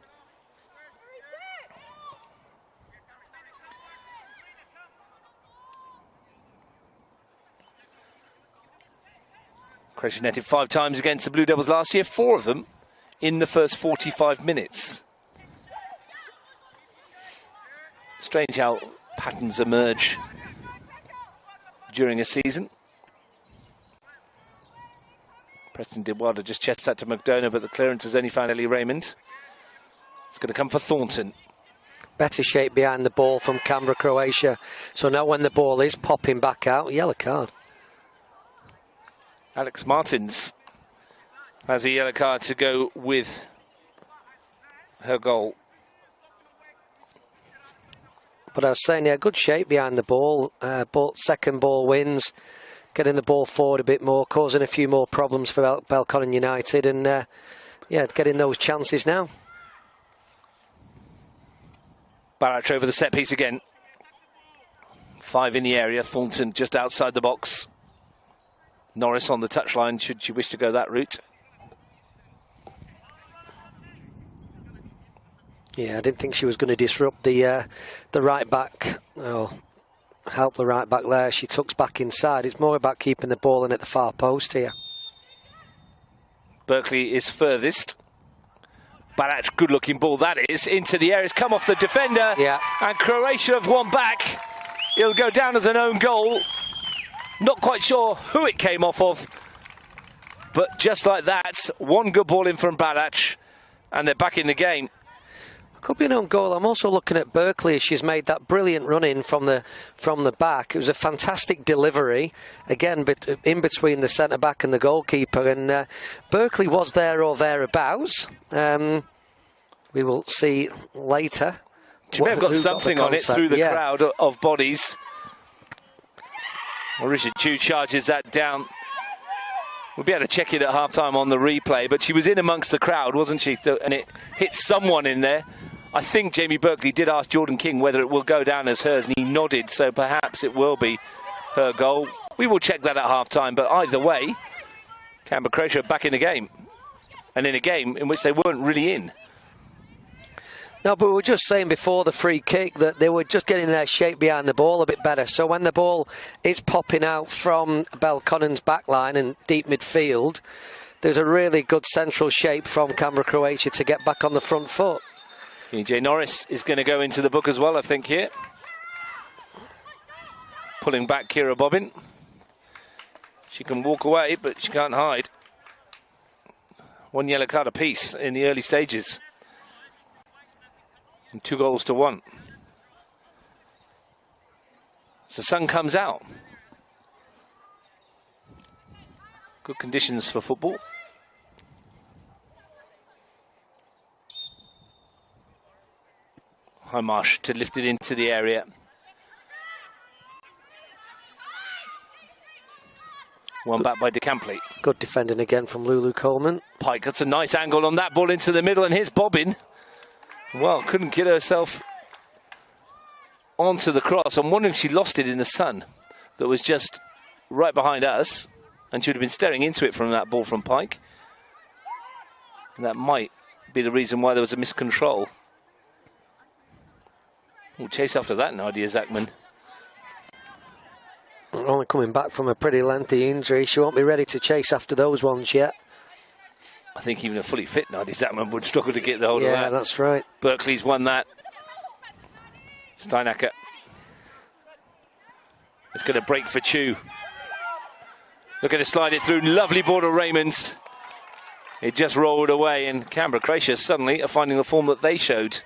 Croatia netted 5 times against the Blue Devils last year, 4 of them in the first 45 minutes. Strange how patterns emerge during a season. Preston did well to just chest that to McDonough, but the clearance has only found Ellie Raymond. It's going to come for Thornton. Better shape behind the ball from Canberra Croatia. So now when the ball is popping back out, yellow card. Alex Martins has a yellow card to go with her goal. But I was saying, yeah, good shape behind the ball. Second ball wins, getting the ball forward a bit more, causing a few more problems for Belconnen United, and yeah, getting those chances now. Barach over the set piece again. 5 in the area. Thornton just outside the box. Norris on the touchline, should she wish to go that route. Yeah, I didn't think she was going to disrupt the right back. Oh, help the right back there. She tucks back inside. It's more about keeping the ball in at the far post here. Berkeley is furthest. Barach, good looking ball that is, into the area. It's come off the defender. Yeah. And Croatia have won back. It'll go down as an own goal. Not quite sure who it came off of, but just like that, one good ball in from Barach, and they're back in the game. Could be an own goal. I'm also looking at Berkeley. She's made that brilliant run in from the back. It was a fantastic delivery, again, in between the centre back and the goalkeeper. And Berkeley was there or thereabouts. We will see later. She may have got something on it through the crowd of bodies. Well, Richard Chu charges that down. We'll be able to check it at half-time on the replay, but she was in amongst the crowd, wasn't she? And it hit someone in there. I think Jamie Berkeley did ask Jordan King whether it will go down as hers, and he nodded, so perhaps it will be her goal. We will check that at half-time, but either way, Canberra Croatia back in the game, and in a game in which they weren't really in. No, but we were just saying before the free kick that they were just getting their shape behind the ball a bit better. So when the ball is popping out from Belconnen's backline and deep midfield, there's a really good central shape from Canberra Croatia to get back on the front foot. EJ Norris is going to go into the book as well, I think, here. Pulling back Kira Bobbin. She can walk away, but she can't hide. 1 yellow card apiece in the early stages. And 2 goals to 1. So sun comes out. Good conditions for football. Highmarsh to lift it into the area. One back by DeCampley. Good defending again from Lulu Coleman. Pike gets a nice angle on that ball into the middle, and here's Bobbin. Well, couldn't get herself onto the cross. I'm wondering if she lost it in the sun that was just right behind us. and she would have been staring into it from that ball from Pike. And that might be the reason why there was a miscontrol. We'll chase after that, Nadia Zachman. Only coming back from a pretty lengthy injury. She won't be ready to chase after those ones yet. I think even a fully fit Nadia Zachman would struggle to get the hold of that. Yeah, that's right. Berkeley's won that. Steinacker is going to break for Chu. Looking to slide it through. Lovely ball to Raymond. It just rolled away, and Canberra Croatia suddenly are finding the form that they showed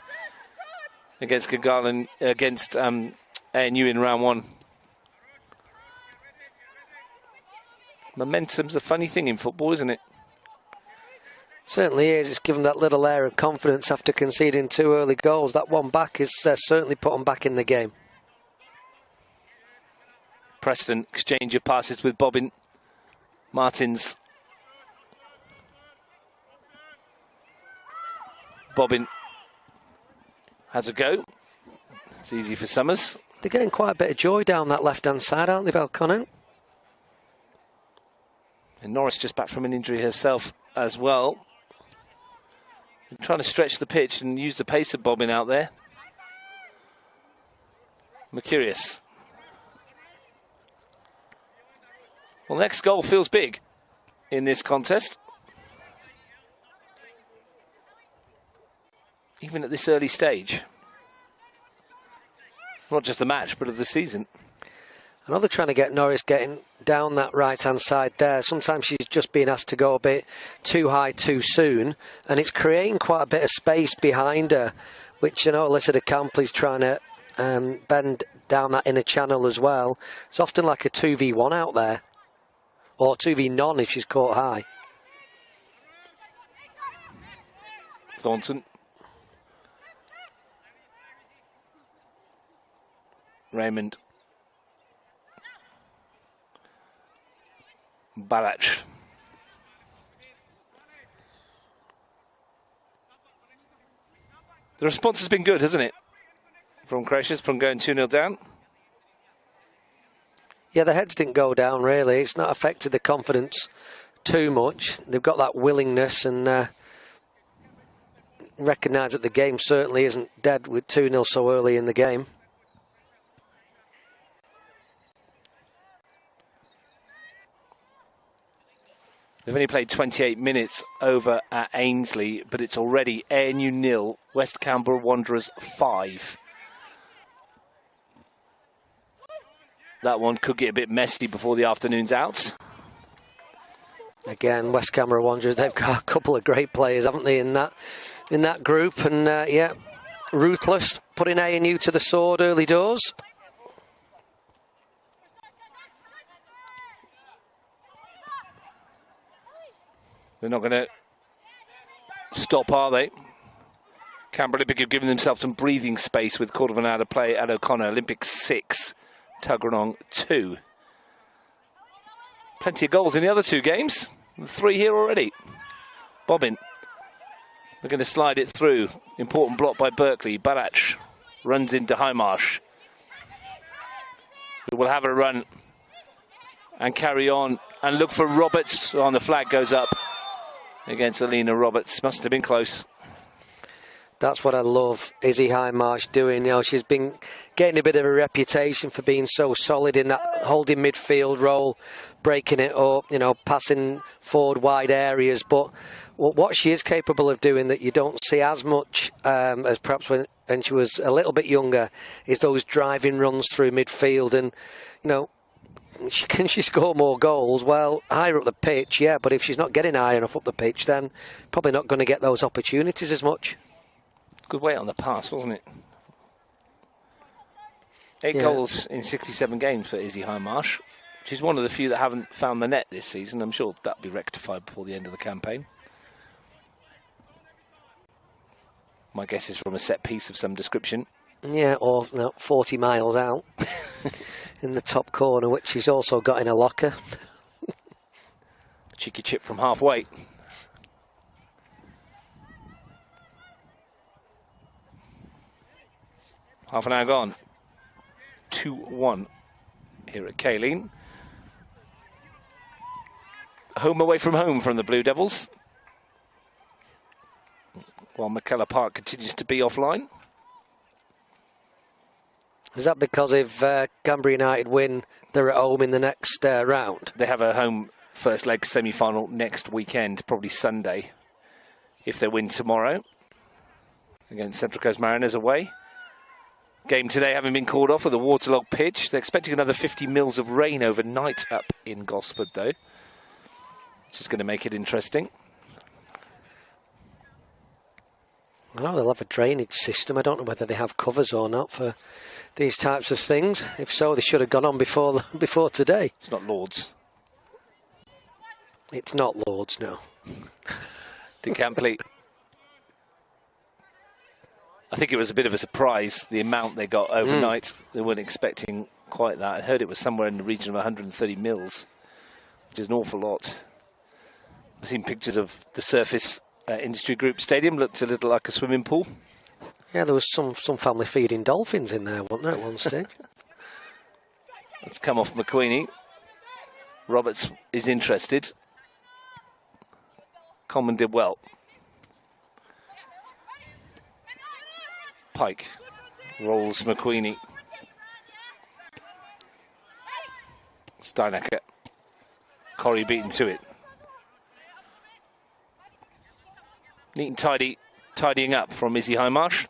against Kagalan, against ANU in round one. Momentum's a funny thing in football, isn't it? Certainly is. It's given that little air of confidence after conceding 2 early goals. That one back has certainly put them back in the game. Preston exchange of passes with Bobbin. Martins. Bobbin has a go. It's easy for Summers. They're getting quite a bit of joy down that left-hand side, aren't they, Belconnen? And Norris just back from an injury herself as well. Trying to stretch the pitch and use the pace of Bobbin out there. Mercurius. Well, next goal feels big in this contest. Even at this early stage. Not just the match, but of the season. I know they're trying to get Norris getting down that right-hand side there. Sometimes she's just being asked to go a bit too high too soon, and it's creating quite a bit of space behind her, which, you know, Alyssa de Camp is trying to bend down that inner channel as well. It's often like a 2v1 out there, or 2v none if she's caught high. Thornton. Raymond. Barach. The response has been good, hasn't it? From Croatia, from going 2-0 down. Yeah, the heads didn't go down, really. It's not affected the confidence too much. They've got that willingness and recognise that the game certainly isn't dead with 2-0 so early in the game. They've only played 28 minutes over at Ainsley, but it's already ANU 0, West Canberra Wanderers 5. That one could get a bit messy before the afternoon's out. Again, West Canberra Wanderers, they've got a couple of great players, haven't they, in that group? And yeah, ruthless, putting ANU to the sword early doors. They're not going to stop, are they? Canberra Olympic have given themselves some breathing space with quarter of an hour to play at O'Connor. Olympic 6, Tuggeranong 2. Plenty of goals in the other 2 games. 3 here already. Bobbin. They're going to slide it through. Important block by Berkeley. Barach runs into Highmarsh, who will have a run and carry on and look for Roberts. On the flag goes up against Alina Roberts. Must have been close. That's what I love Izzy Highmarsh doing. You know, she's been getting a bit of a reputation for being so solid in that holding midfield role, breaking it up, you know, passing forward wide areas. But what she is capable of doing that you don't see as much as perhaps when she was a little bit younger is those driving runs through midfield. And, you know, can she score more goals? Well, higher up the pitch, yeah, but if she's not getting high enough up the pitch, then probably not going to get those opportunities as much. Good weight on the pass, wasn't it? 8 goals in 67 games for Izzy Highmarsh. She's one of the few that haven't found the net this season. I'm sure that'll be rectified before the end of the campaign. My guess is from a set piece of some description. Yeah, or 40 miles out in the top corner, which she's also got in a locker. Cheeky chip from halfway. Half an hour gone. 2-1 here at Kaleen. home away from home from the Blue Devils. While McKellar Park continues to be offline. Is that because if Canberra United win, they're at home in the next round? They have a home first leg semi-final next weekend, probably Sunday, if they win tomorrow against Central Coast Mariners away. Game today having been called off with a waterlogged pitch. They're expecting another 50 mils of rain overnight up in Gosford, though, which is going to make it interesting. I know they'll have a drainage system. I don't know whether they have covers or not for these types of things. If so, they should have gone on before today. It's not Lords. It's not Lords, no. DeCampley. I think it was a bit of a surprise, the amount they got overnight. They weren't expecting quite that. I heard it was somewhere in the region of 130 mils, which is an awful lot. I've seen pictures of the Surface Industry Group Stadium. Looked a little like a swimming pool. Yeah, there was some family feeding dolphins in there, wasn't there, at one stage? It's come off McQueenie. Roberts is interested. Coleman did well. Pike rolls McQueenie. Steinacker. Corrie beaten to it. Neat and tidy, tidying up from Izzy Highmarsh.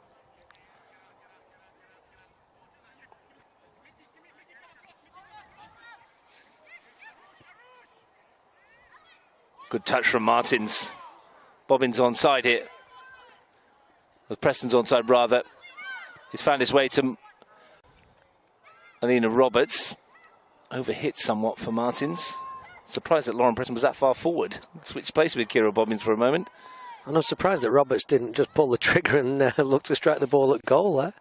Good touch from Martins. Bobbins onside here. Preston's onside, rather. He's found his way to Alina Roberts. Overhit somewhat for Martins. Surprised that Lauren Preston was that far forward. Switched place with Kira Bobbins for a moment. And I'm surprised that Roberts didn't just pull the trigger and look to strike the ball at goal there.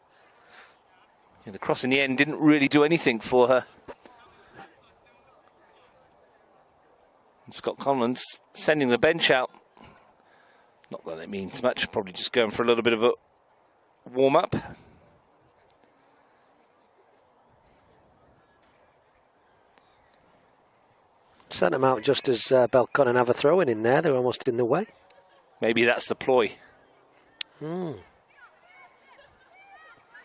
Yeah, the cross in the end didn't really do anything for her. And Scott Conlon's sending the bench out. Not that it means much, probably just going for a little bit of a warm-up. Sent them out just as Belconnen have a throw-in in there. They're almost in the way. Maybe that's the ploy.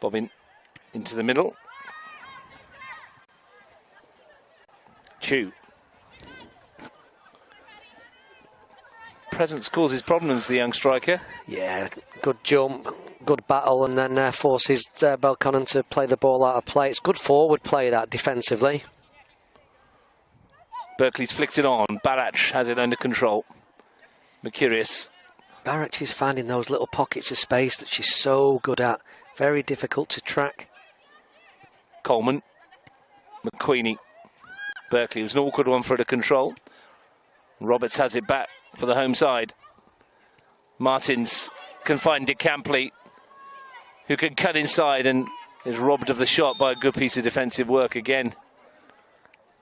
Bobbin into the middle. Chu. Presence causes problems, the young striker. Yeah, good jump, good battle, and then forces Belconnen to play the ball out of play. It's good forward play, that, defensively. Berkeley's flicked it on. Barach has it under control. Mercurius. Barach is finding those little pockets of space that she's so good at. Very difficult to track. Coleman. McQueenie. Berkeley was an awkward one for her to control. Roberts has it back for the home side. Martins can find DeCampley, who can cut inside and is robbed of the shot by a good piece of defensive work again.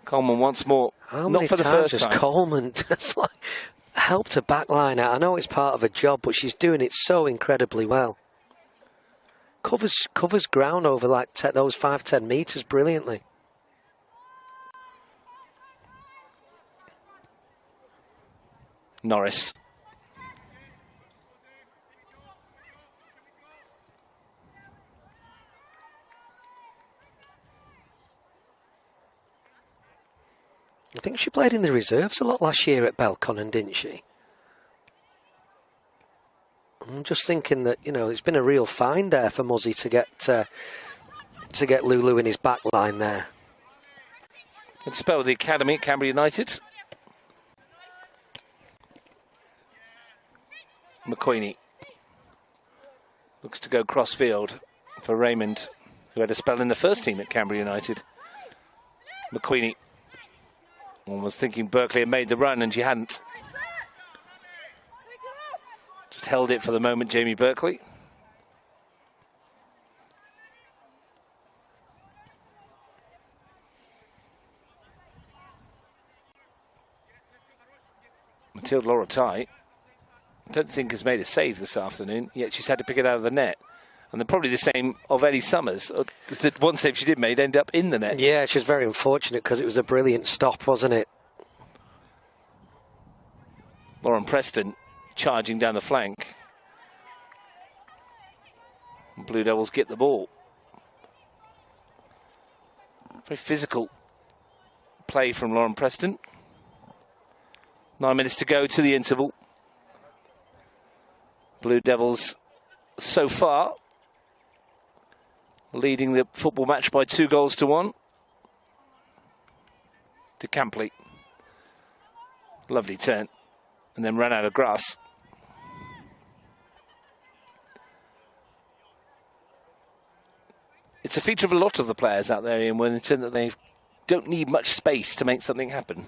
Coleman once more. How Not many for the times first has time. Coleman just like helped her backline out? I know it's part of her job, but she's doing it so incredibly well. Covers ground over like those 5-10 metres brilliantly. Norris. I think she played in the reserves a lot last year at Belconnen, didn't she? I'm just thinking that, you know, it's been a real find there for Muzzy to get Lulu in his back line there. Good spell with the academy at Canberra United. McQueenie looks to go cross-field for Raymond, who had a spell in the first team at Canberra United. McQueenie. One was thinking Berkeley had made the run, and she hadn't. Just held it for the moment, Jamie Berkeley. Matilda Lorotai, I don't think has made a save this afternoon, yet she's had to pick it out of the net. And then probably the same of Ellie Summers. The one save she did made ended up in the net. Yeah, she was very unfortunate because it was a brilliant stop, wasn't it? Lauren Preston charging down the flank. Blue Devils get the ball. Very physical play from Lauren Preston. 9 minutes to go to the interval. Blue Devils so far leading the football match by 2-1. To Campley. Lovely turn. And then ran out of grass. It's a feature of a lot of the players out there, Ian, when it's in that they don't need much space to make something happen.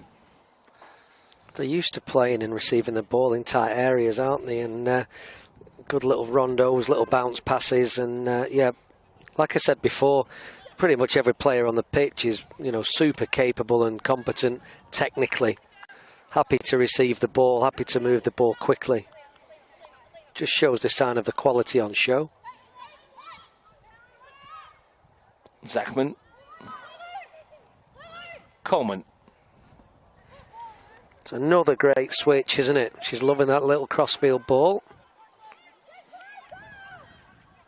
They're used to playing and receiving the ball in tight areas, aren't they? And good little rondos, little bounce passes, and yeah, like I said before, pretty much every player on the pitch is, you know, super capable and competent technically. Happy to receive the ball, happy to move the ball quickly. Just shows the sign of the quality on show. Zachman. Coleman. It's another great switch, isn't it? She's loving that little crossfield ball.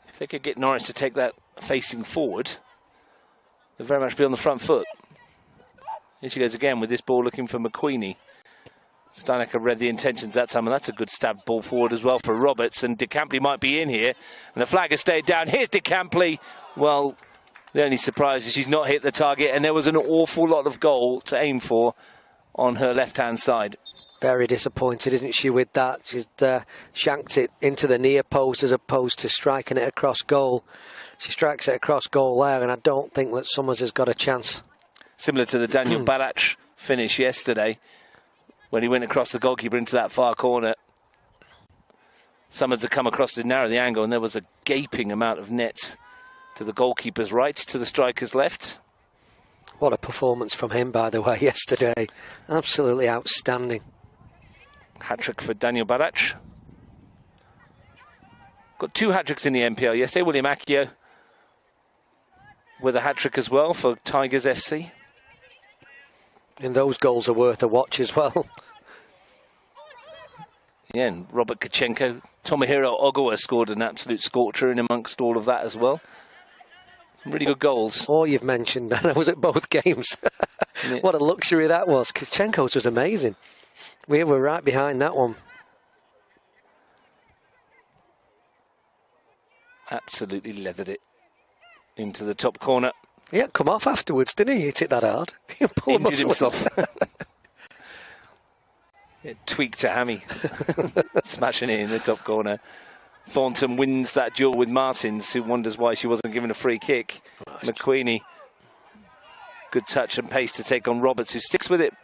If they could get Norris to take that facing forward, they'll very much be on the front foot. Here she goes again with this ball looking for McQueenie. Steinecker read the intentions that time, and that's a good stab ball forward as well for Roberts. And DeCampley might be in here, and the flag has stayed down. Here's DeCampley. Well, the only surprise is she's not hit the target, and there was an awful lot of goal to aim for on her left-hand side. Very disappointed, isn't she, with that? She's shanked it into the near post as opposed to striking it across goal. She strikes it across goal there, and I don't think that Summers has got a chance. Similar to the Daniel Barach finish yesterday, when he went across the goalkeeper into that far corner. Summers had come across to narrow the angle, and there was a gaping amount of net to the goalkeeper's right, to the striker's left. What a performance from him, by the way, yesterday. Absolutely outstanding. Hat-trick for Daniel Barach. Got 2 hat-tricks in the NPL yesterday. William Akio with a hat-trick as well for Tigers FC. And those goals are worth a watch as well. Yeah, and Robert Kachenko. Tomohiro Ogawa scored an absolute scorcher in amongst all of that as well. Some really good goals. All you've mentioned, and I was at both games. Yeah. What a luxury that was. Kachenko's was amazing. We were right behind that one. Absolutely leathered it into the top corner. He had come off afterwards, didn't he? He hit it that hard. He pulled Injured himself. Yeah, tweaked a hammy. Smashing it in the top corner. Thornton wins that duel with Martins, who wonders why she wasn't given a free kick. McQueenie. Good touch and pace to take on Roberts, who sticks with it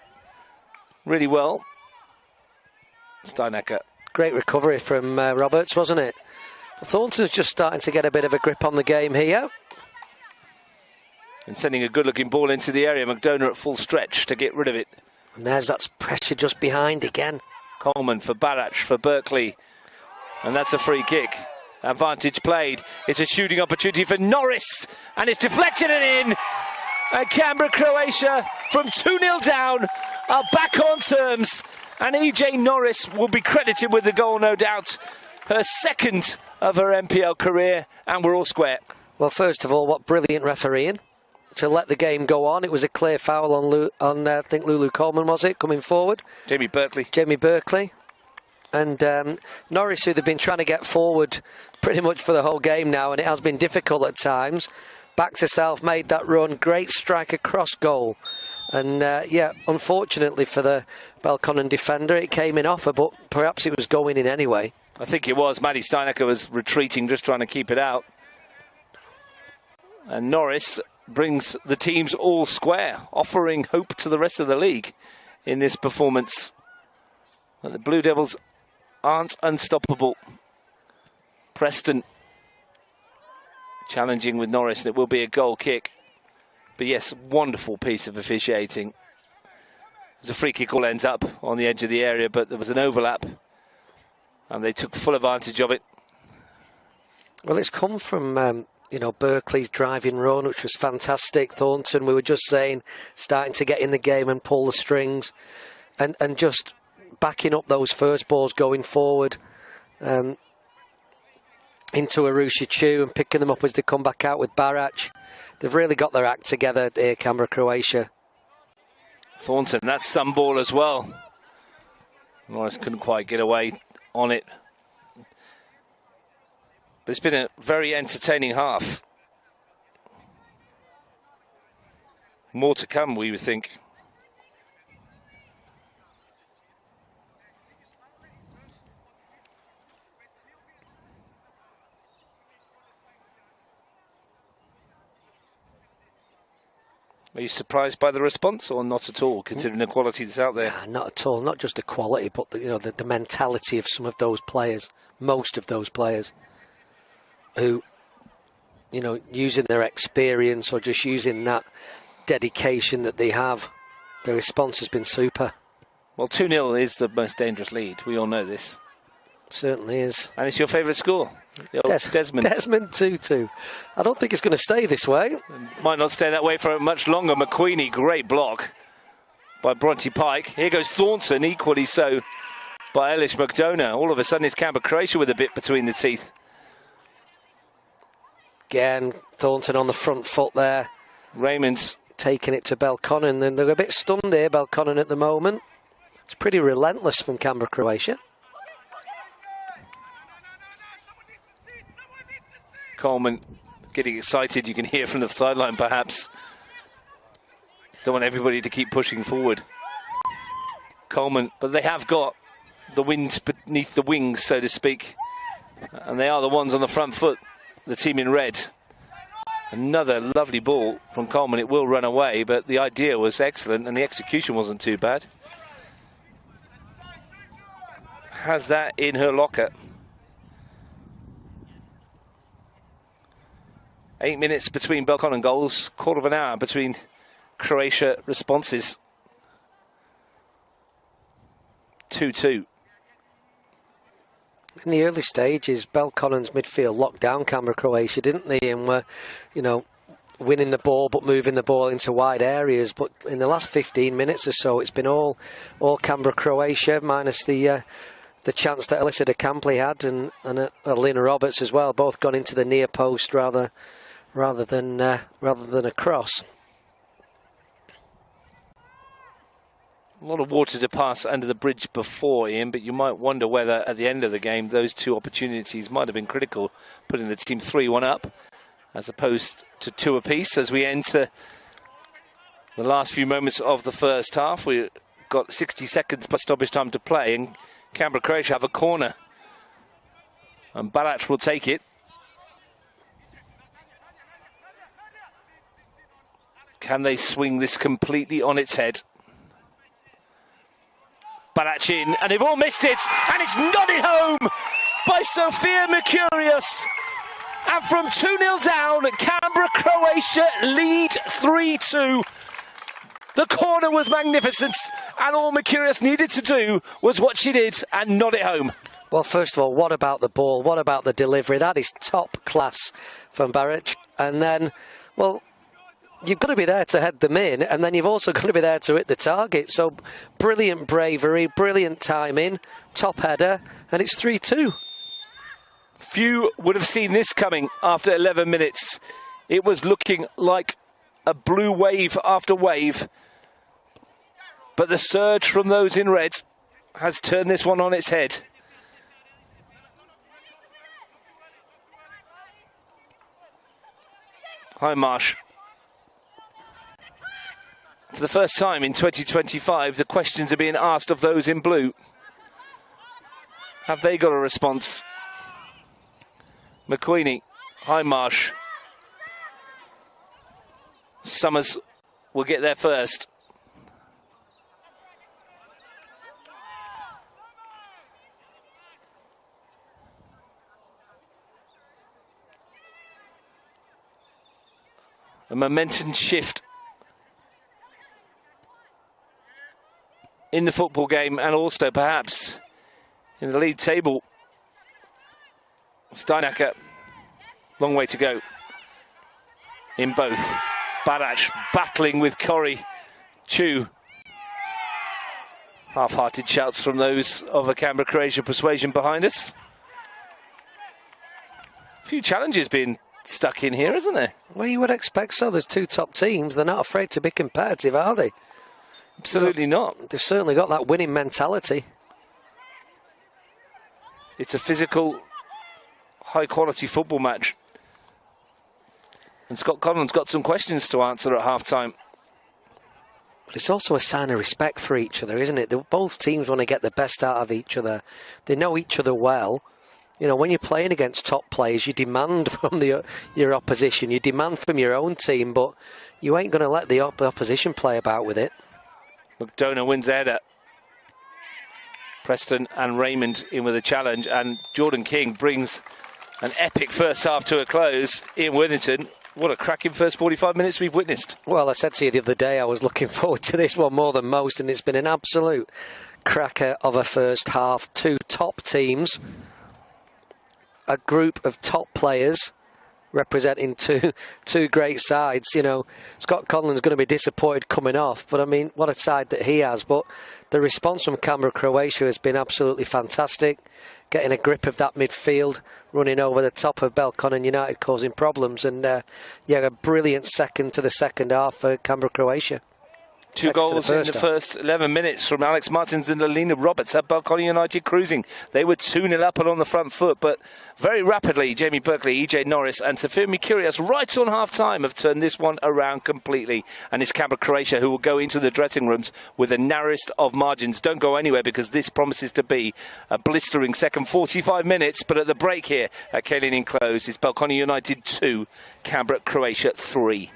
really well. Steinecker. Great recovery from Roberts, wasn't it? Thornton's just starting to get a bit of a grip on the game here. And sending a good-looking ball into the area. McDonough at full stretch to get rid of it. And there's that pressure just behind again. Coleman for Barach, for Berkeley. And that's a free kick. Advantage played. It's a shooting opportunity for Norris. And it's deflected and in. And Canberra Croatia, from 2-0 down, are back on terms. And EJ Norris will be credited with the goal, no doubt. Her second of her NPL career. And we're all square. Well, first of all, what brilliant refereeing to let the game go on. It was a clear foul on I think Lulu Coleman, was it, coming forward? Jamie Berkeley. And Norris, who they've been trying to get forward pretty much for the whole game now, and it has been difficult at times. Back to self, made that run. Great strike across goal. And yeah, unfortunately for the Belconnen defender, it came in off her, but perhaps it was going in anyway. I think it was. Maddie Steinecker was retreating, just trying to keep it out. And Norris brings the teams all square, offering hope to the rest of the league in this performance. But the Blue Devils aren't unstoppable. Preston challenging with Norris, and it will be a goal kick. But yes, wonderful piece of officiating. There's a free kick all ends up on the edge of the area, but there was an overlap, and they took full advantage of it. Well, it's come from you know, Berkeley's driving run, which was fantastic. Thornton, we were just saying, starting to get in the game and pull the strings, and just backing up those first balls going forward into Arusha Chu and picking them up as they come back out with Barac. They've really got their act together here, Canberra Croatia. Thornton, that's some ball as well. Morris couldn't quite get away on it. But it's been a very entertaining half. More to come, we would think. Are you surprised by the response, or not at all, considering the quality that's out there? Nah, not at all. Not just the quality, but the mentality of some of those players, most of those players, who, using their experience or just using that dedication that they have, the response has been super. Well, 2-0 is the most dangerous lead. We all know this. Certainly is. And it's your favourite score, the old Desmond. Desmond 2-2. I don't think it's going to stay this way. Might not stay that way for much longer. McQueenie, great block by Bronte Pike. Here goes Thornton, equally so by Elish McDonough. All of a sudden it's Canberra Croatia with a bit between the teeth. Again, Thornton on the front foot there. Raymond's taking it to Belconnen, and they're a bit stunned here, Belconnen, at the moment. It's pretty relentless from Canberra Croatia. Coleman getting excited, you can hear from the sideline perhaps. Don't want everybody to keep pushing forward. Coleman, but they have got the wind beneath the wings, so to speak. And they are the ones on the front foot, the team in red. Another lovely ball from Coleman. It will run away, but the idea was excellent and the execution wasn't too bad. Has that in her locker. 8 minutes between Belconnen goals, quarter of an hour between Croatia responses. 2-2. In the early stages, Belconnen's midfield locked down Canberra Croatia, didn't they? And were, winning the ball but moving the ball into wide areas. But in the last 15 minutes or so, it's been all Canberra Croatia, minus the chance that Alyssa de Campley had and Lena Roberts as well. Both gone into the near post rather than a cross. A lot of water to pass under the bridge before, Ian, but you might wonder whether at the end of the game those two opportunities might have been critical, putting the team 3-1 up as opposed to 2 apiece as we enter the last few moments of the first half. We've got 60 seconds plus stoppage time to play, and Canberra Croatia have a corner. And Barac will take it. Can they swing this completely on its head? Barac in, and they've all missed it, and it's nodded home by Sophia Mercurius. And from 2-0 down, Canberra Croatia lead 3-2. The corner was magnificent, and all Mercurius needed to do was what she did and nod it home. Well, first of all, what about the ball? What about the delivery? That is top class from Barac. And then, well, you've got to be there to head them in, and then you've also got to be there to hit the target. So brilliant bravery, brilliant timing, top header, and it's 3-2. Few would have seen this coming after 11 minutes. It was looking like a blue wave after wave. But the surge from those in red has turned this one on its head. Hi, Marsh. For the first time in 2025, the questions are being asked of those in blue. Have they got a response? McQueenie, Hi Marsh. Summers will get there first. A momentum shift in the football game and also perhaps in the league table. Steinacker, long way to go in both. Barac battling with Corrie. Chu. Half-hearted shouts from those of a Canberra Croatia persuasion behind us. A few challenges being stuck in here, isn't there? Well, you would expect so. There's two top teams. They're not afraid to be competitive, are they? Absolutely not. They've certainly got that winning mentality. It's a physical, high-quality football match. And Scott Conlon's got some questions to answer at half-time. But it's also a sign of respect for each other, isn't it? Both teams want to get the best out of each other. They know each other well. You know, when you're playing against top players, you demand from your opposition. You demand from your own team, but you ain't going to let the opposition play about with it. McDonough wins the header. Preston and Raymond in with a challenge, and Jordan King brings an epic first half to a close. Ian Worthington, what a cracking first 45 minutes we've witnessed. Well, I said to you the other day I was looking forward to this one more than most, and it's been an absolute cracker of a first half. Two top teams, a group of top players representing two great sides. You know, Scott Conlon's going to be disappointed coming off, but I mean, what a side that he has. But the response from Canberra Croatia has been absolutely fantastic. Getting a grip of that midfield, running over the top of Belconnen United, causing problems. And a brilliant second to the second half for Canberra Croatia. Two goals in the first 11 minutes from Alex Martins and Alina Roberts had Belconnen United cruising. They were 2-0 up and on the front foot, but very rapidly, Jamie Berkeley, EJ Norris and Sophia Mikurias right on half-time have turned this one around completely. And it's Canberra Croatia who will go into the dressing rooms with the narrowest of margins. Don't go anywhere because this promises to be a blistering second 45 minutes. But at the break here at Kaleen Enclosed, it's Belconnen United 2, Canberra Croatia 3.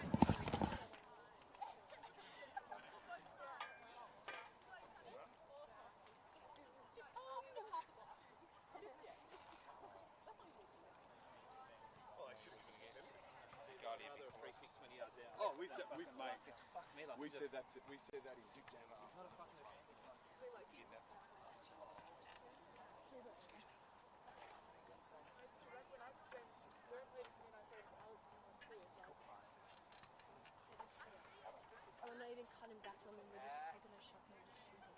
We said that he's I'm not even cutting back on them, we're just taking a shot and just shooting. Yeah.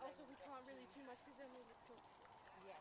Also, we can't really too much because then we'll just cook. Yeah.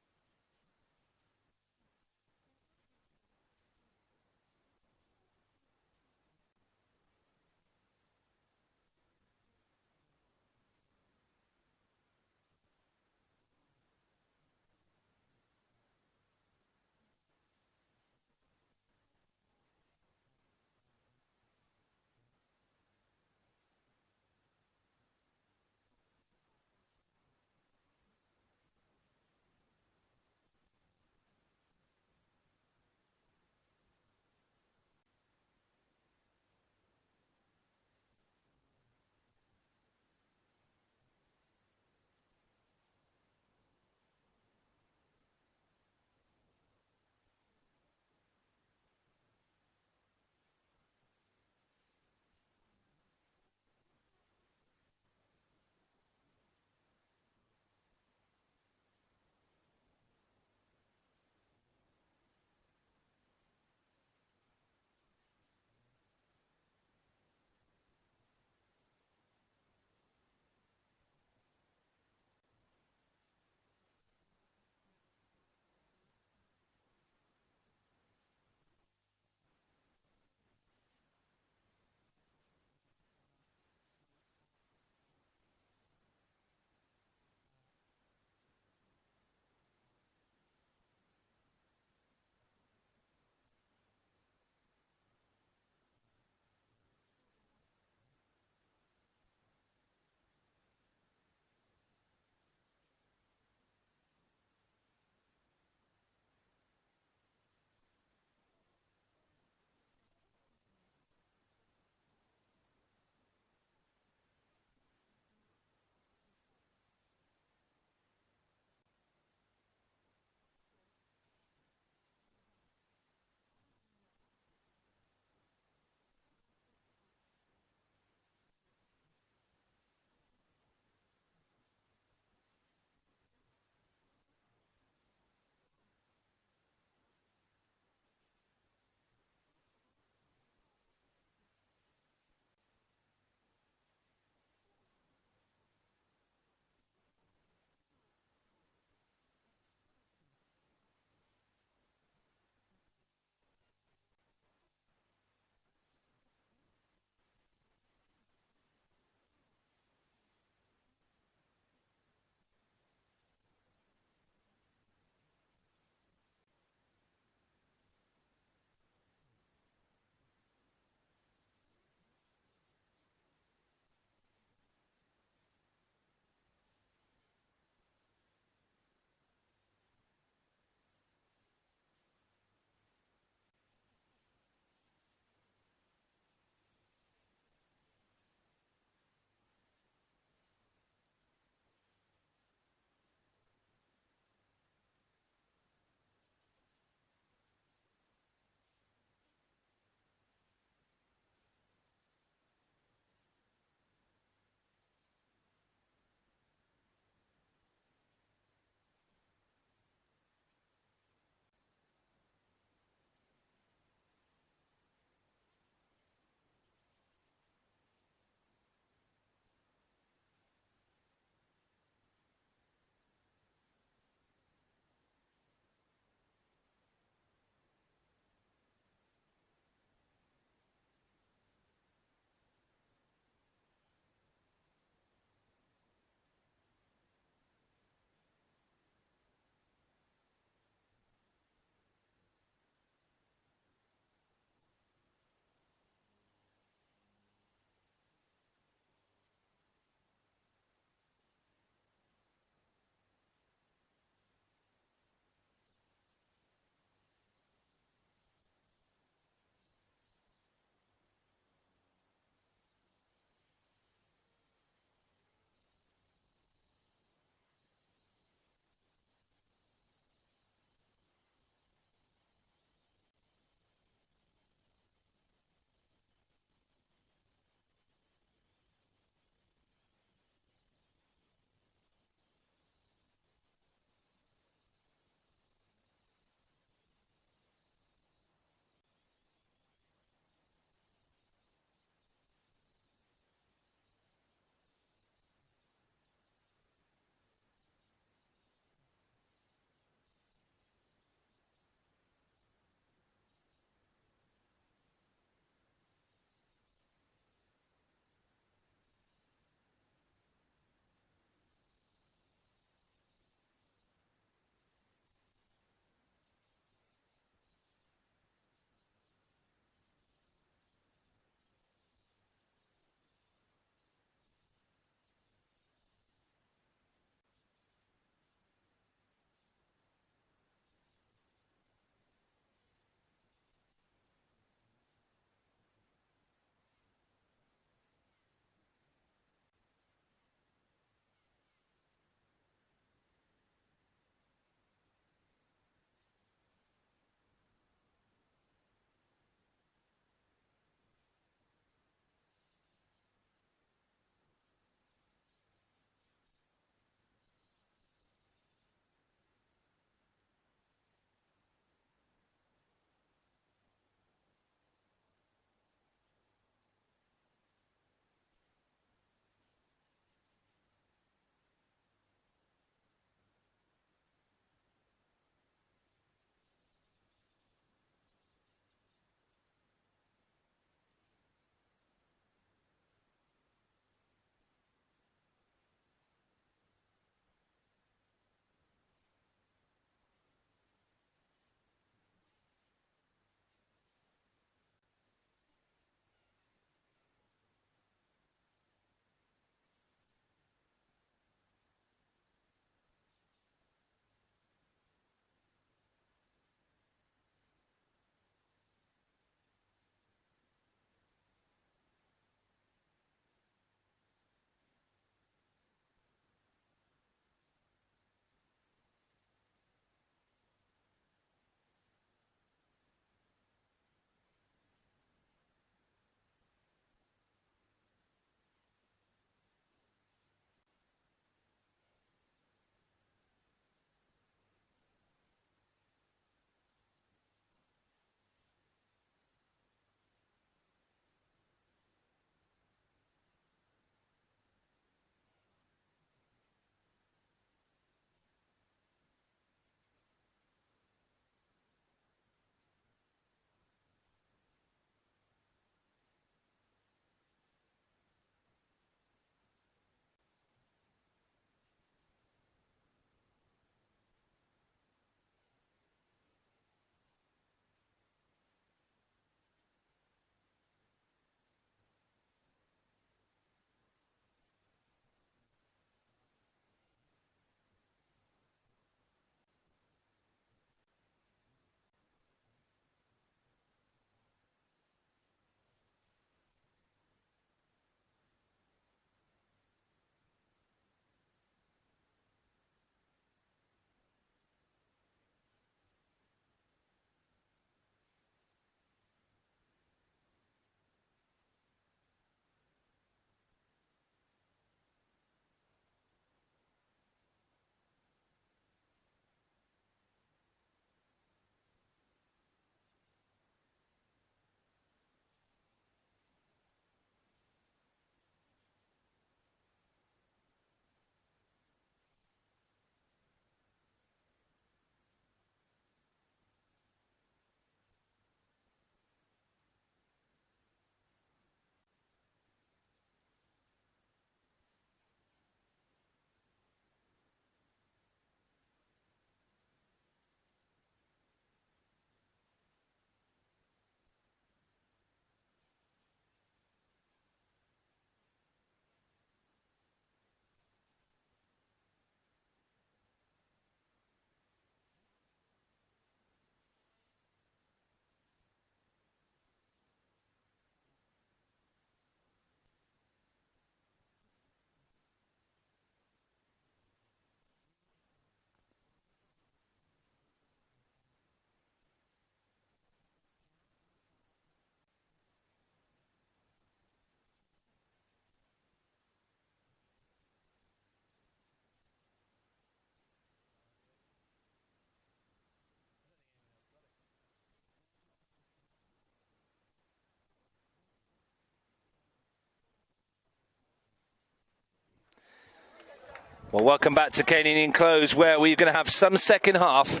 Well, welcome back to Kaleen Enclosed, where we're going to have some second half.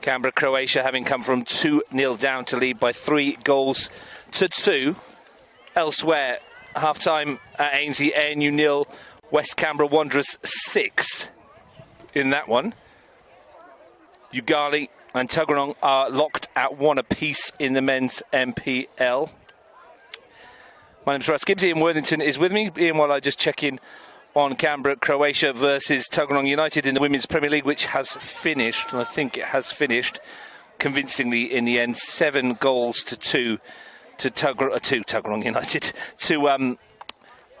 Canberra Croatia having come from 2-0 down to lead by 3-2. Elsewhere, half-time at Ainslie, ANU 0, West Canberra Wanderers 6 in that one. Ugali and Tuggeranong are locked at 1 apiece in the men's NPL. My name's Russ Gibbs. Ian Worthington is with me. Ian, while I just check in on Canberra Croatia versus Tuggeranong United in the Women's Premier League, which has finished, and I think it has finished convincingly in the end, 7-2 to Tuggeranong United, to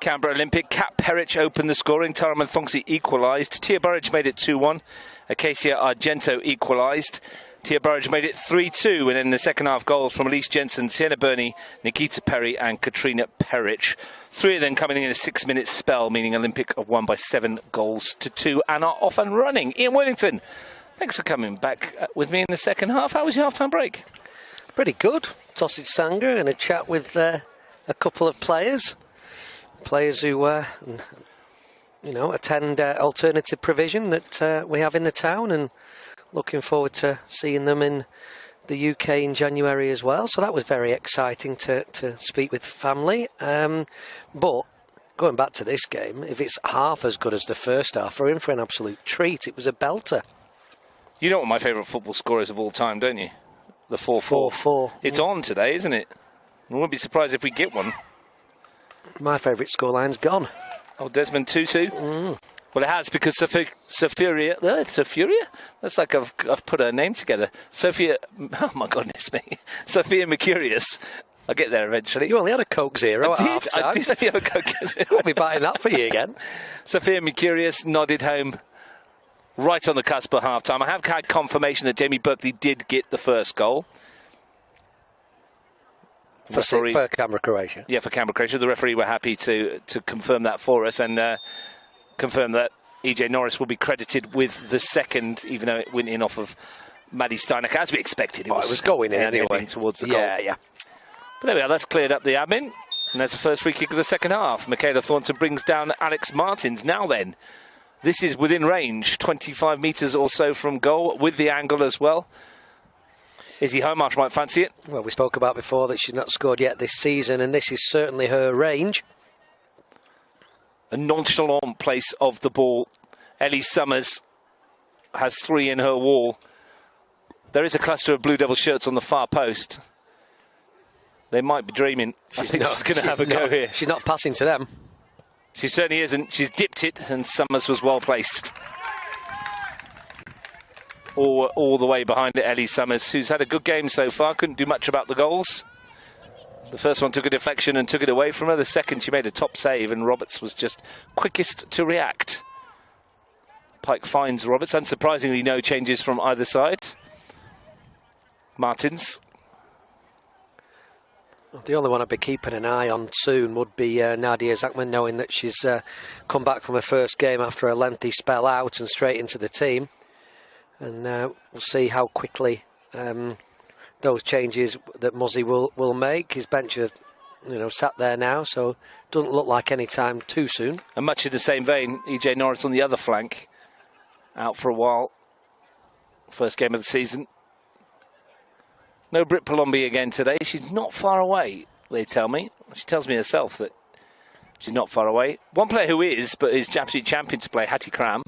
Canberra Olympic. Kat Perich opened the scoring, Tara Manthongsy equalised, Tia Burridge made it 2-1, Acacia Argento equalised, Tia Burridge made it 3-2, and then the second half goals from Elise Jensen, Sienna Burney, Nikita Perry and Katrina Perich. 3 of them coming in a 6-minute spell, meaning Olympic have won by 7-2 and are off and running. Ian Worthington, thanks for coming back with me in the second half. How was your half-time break? Pretty good. Sausage Sanga and a chat with a couple of players who attend alternative provision that we have in the town, and looking forward to seeing them in the UK in January as well. So that was very exciting to speak with family. But going back to this game, if it's half as good as the first half, we're in for an absolute treat. It was a belter. You know what my favourite football score is of all time, don't you? The 4-4. 4-4. It's on today, isn't it? I wouldn't be surprised if we get one. My favourite scoreline's gone. Oh, Desmond Tutu? Well, it has, because Sophia, that's like I've put her name together. Sophia, oh my goodness me. Sophia Mercurius. I'll get there eventually. You only had a Coke Zero at half time. I did only have a Coke Zero. I'll be buying that for you again. Sophia Mercurius nodded home right on the cusp of half time. I have had confirmation that Jamie Berkeley did get the first goal. For Canberra Croatia. Yeah, for Canberra Croatia. The referee were happy to confirm that for us, and confirm that EJ Norris will be credited with the second, even though it went in off of Maddie Steineck, as we expected. It was going in anyway. Towards the goal. Yeah. But there we are, that's cleared up the admin. And there's the first free kick of the second half. Michaela Thornton brings down Alex Martins. Now then, this is within range, 25 metres or so from goal, with the angle as well. Izzy Homarsh might fancy it. Well, we spoke about before that she's not scored yet this season, and this is certainly her range. A nonchalant place of the ball. Ellie Summers has 3 in her wall. There is a cluster of Blue Devil shirts on the far post. They might be dreaming. I think she's going to have a go here. She's not passing to them. She certainly isn't. She's dipped it, and Summers was well placed. All the way behind it, Ellie Summers, who's had a good game so far. Couldn't do much about the goals. The first one took a deflection and took it away from her. The second, she made a top save, and Roberts was just quickest to react. Pike finds Roberts. Unsurprisingly, no changes from either side. Martins. The only one I'd be keeping an eye on soon would be Nadia Zachman, knowing that she's come back from her first game after a lengthy spell out and straight into the team. And we'll see how quickly those changes that Muzzy will make. His bench are, sat there now, so doesn't look like any time too soon. And much in the same vein, EJ Norris on the other flank, out for a while. First game of the season. No Britt Palombi again today. She's not far away, they tell me. She tells me herself that she's not far away. One player who is, but is absolute champion to play, Hattie Cram.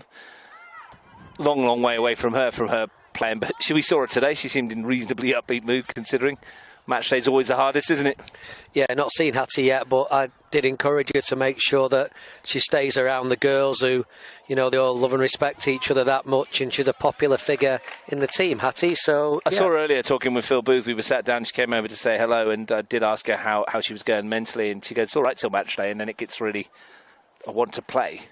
Long way away from her playing, but we saw her today. She seemed in reasonably upbeat mood, considering match day's always the hardest, isn't it? Yeah, not seen Hattie yet, but I did encourage her to make sure that she stays around the girls who, they all love and respect each other that much, and she's a popular figure in the team, Hattie. So I saw her earlier talking with Phil Booth. We were sat down, she came over to say hello, and I did ask her how she was going mentally, and she goes, it's all right till match day, and then it gets really, I want to play.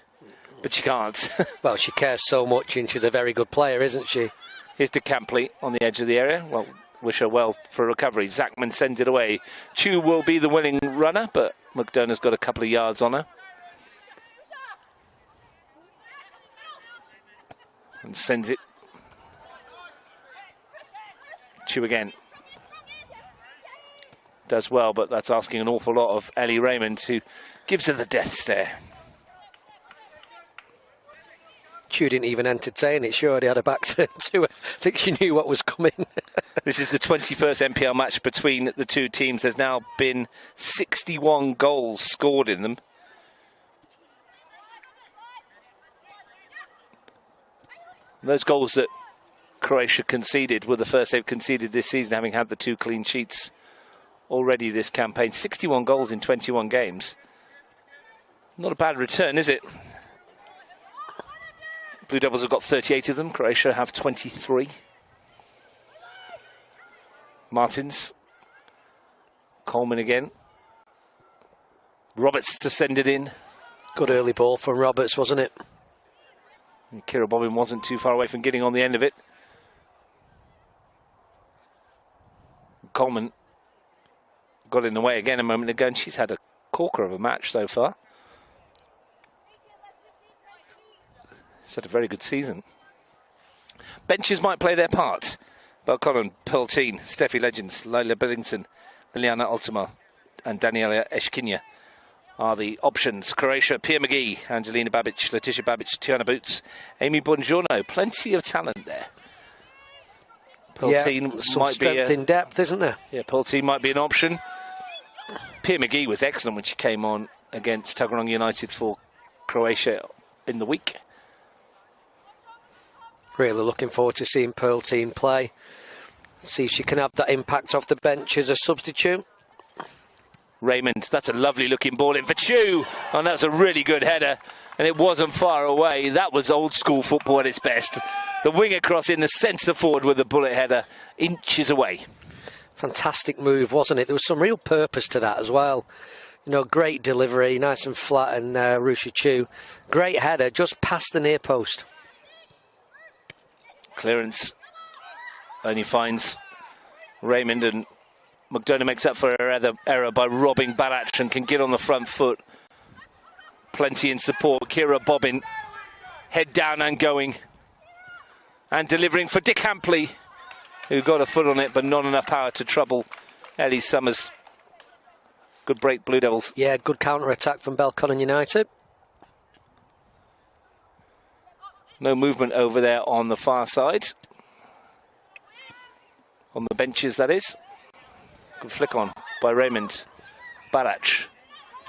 But she can't. Well, she cares so much, and she's a very good player, isn't she? Here's to Campley on the edge of the area. Well, wish her well for recovery. Zachman sends it away. Chu will be the winning runner, but McDonough's got a couple of yards on her. And sends it. Chu again. Does well, but that's asking an awful lot of Ellie Raymond, who gives her the death stare. Chu didn't even entertain it. She already had her back to her. I think she knew what was coming. This is the 21st NPL match between the two teams. There's now been 61 goals scored in them. Those goals that Croatia conceded were the first they've conceded this season, having had the 2 clean sheets already this campaign. 61 goals in 21 games. Not a bad return, is it? Blue Devils have got 38 of them. Croatia have 23. Martins. Coleman again. Roberts to send it in. Good early ball from Roberts, wasn't it? And Kira Bobbin wasn't too far away from getting on the end of it. Coleman got in the way again a moment ago, and she's had a corker of a match so far. She's had a very good season. Benches might play their part. Belconnen, Pearlteen, Steffi Legends, Lila Billington, Liliana Ultima and Daniela Eshkinia are the options. Croatia, Pia McGee, Angelina Babic, Letitia Babic, Tiana Boots, Amy Buongiorno. Plenty of talent there. Pearlteen some might strength be in depth, isn't there? Yeah, Pearlteen might be an option. Pia McGee was excellent when she came on against Tuggeranong United for Croatia in the week. Really looking forward to seeing Pearlteen play. See if she can have that impact off the bench as a substitute. Raymond, that's a lovely looking ball in for Chu. And that's a really good header. And it wasn't far away. That was old school football at its best. The wing across in the centre forward with the bullet header, inches away. Fantastic move, wasn't it? There was some real purpose to that as well. You know, great delivery, nice and flat, and Rusha Chu. Great header, just past the near post. Clearance only finds Raymond, and McDonough makes up for her error by robbing Barach and can get on the front foot. Plenty in support. Kira Bobbin, head down and going. And delivering for Dick Hampley, who got a foot on it, but not enough power to trouble Ellie Summers. Good break, Blue Devils. Yeah, good counter-attack from Belconnen United. No movement over there on the far side. On the benches, that is. Good flick on by Raymond. Barach.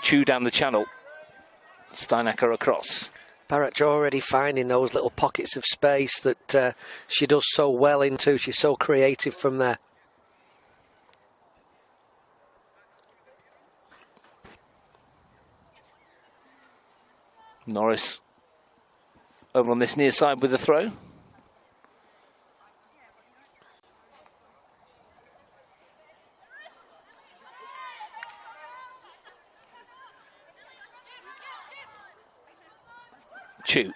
Chew down the channel. Steinacker across. Barach already finding those little pockets of space that she does so well into. She's so creative from there. Norris over on this near side with the throw. Chu.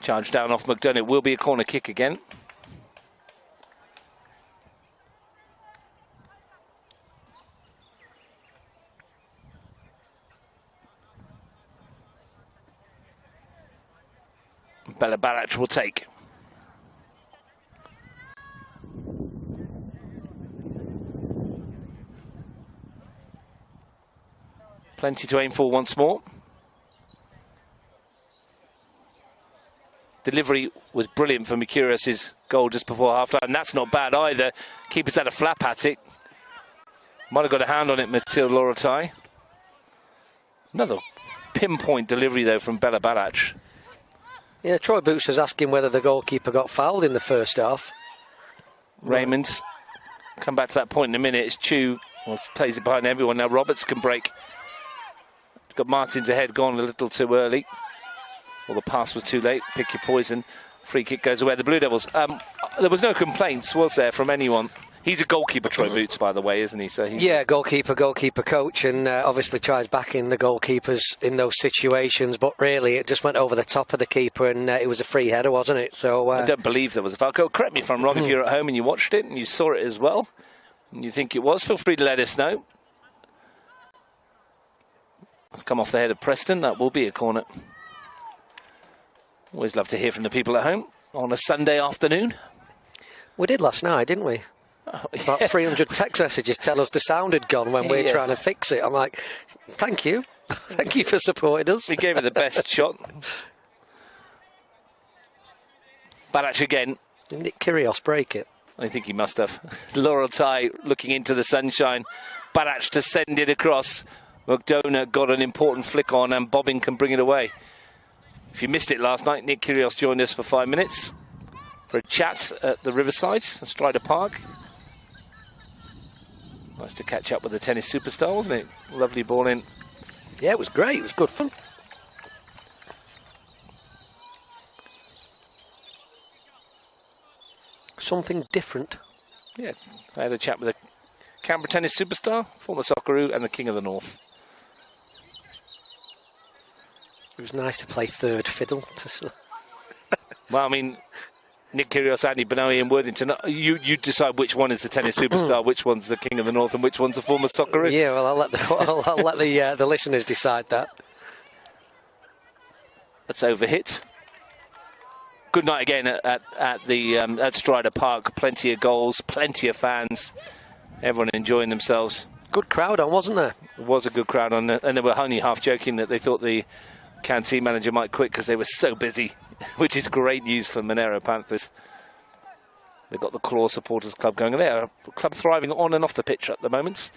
Charge down off McDonough. It will be a corner kick again. Bella Barach will take. Plenty to aim for once more. Delivery was brilliant for Mercurius's goal just before half-time. That's not bad either. Keeper's had a flap at it. Might have got a hand on it, Mathilde Lorotai. Another pinpoint delivery, though, from Bella Barach. Yeah, Troy Boots was asking whether the goalkeeper got fouled in the first half. Raymond, come back to that point in a minute. It's Chu, plays it behind everyone. Now Roberts can break. Got Martins ahead, gone a little too early. Well, the pass was too late. Pick your poison. Free kick goes away. The Blue Devils. There was no complaints, was there, from anyone? He's a goalkeeper, Troy Boots, by the way, isn't he? So yeah, goalkeeper coach, and obviously tries backing the goalkeepers in those situations. But really, it just went over the top of the keeper, and it was a free header, wasn't it? So I don't believe there was a foul. Correct me if I'm wrong. If you're at home and you watched it and you saw it as well, and you think it was, feel free to let us know. It's come off the head of Preston. That will be a corner. Always love to hear from the people at home on a Sunday afternoon. We did last night, didn't we? About 300 text messages tell us the sound had gone when we're trying to fix it. I'm like, thank you. Thank you for supporting us. We gave it the best shot. Badac again. Didn't Nick Kyrgios break it? I think he must have. Laurel Ty looking into the sunshine. Badac to send it across. McDonough got an important flick on and Bobbin can bring it away. If you missed it last night, Nick Kyrgios joined us for 5 minutes for a chat at the Riverside, Strider Park. Nice to catch up with the tennis superstar, wasn't it? Lovely ball in. Yeah, it was great. It was good fun. Something different. Yeah, I had a chat with a Canberra tennis superstar, former Socceroo and the King of the North. It was nice to play third fiddle. Well, I mean, Nick Kyrgios, Andy Benoe and Worthington, you decide which one is the tennis superstar, which one's the King of the North and which one's the former Socceroo. Yeah, well, I'll let the listeners decide that. That's overhit. Good night again at Strider Park. Plenty of goals, plenty of fans. Everyone enjoying themselves. Good crowd on, wasn't there? It was a good crowd on, and they were only half joking that they thought the canteen manager might quit because they were so busy, which is great news for Monero Panthers. They've got the Claw Supporters Club going. They're a club thriving on and off the pitch at the moment.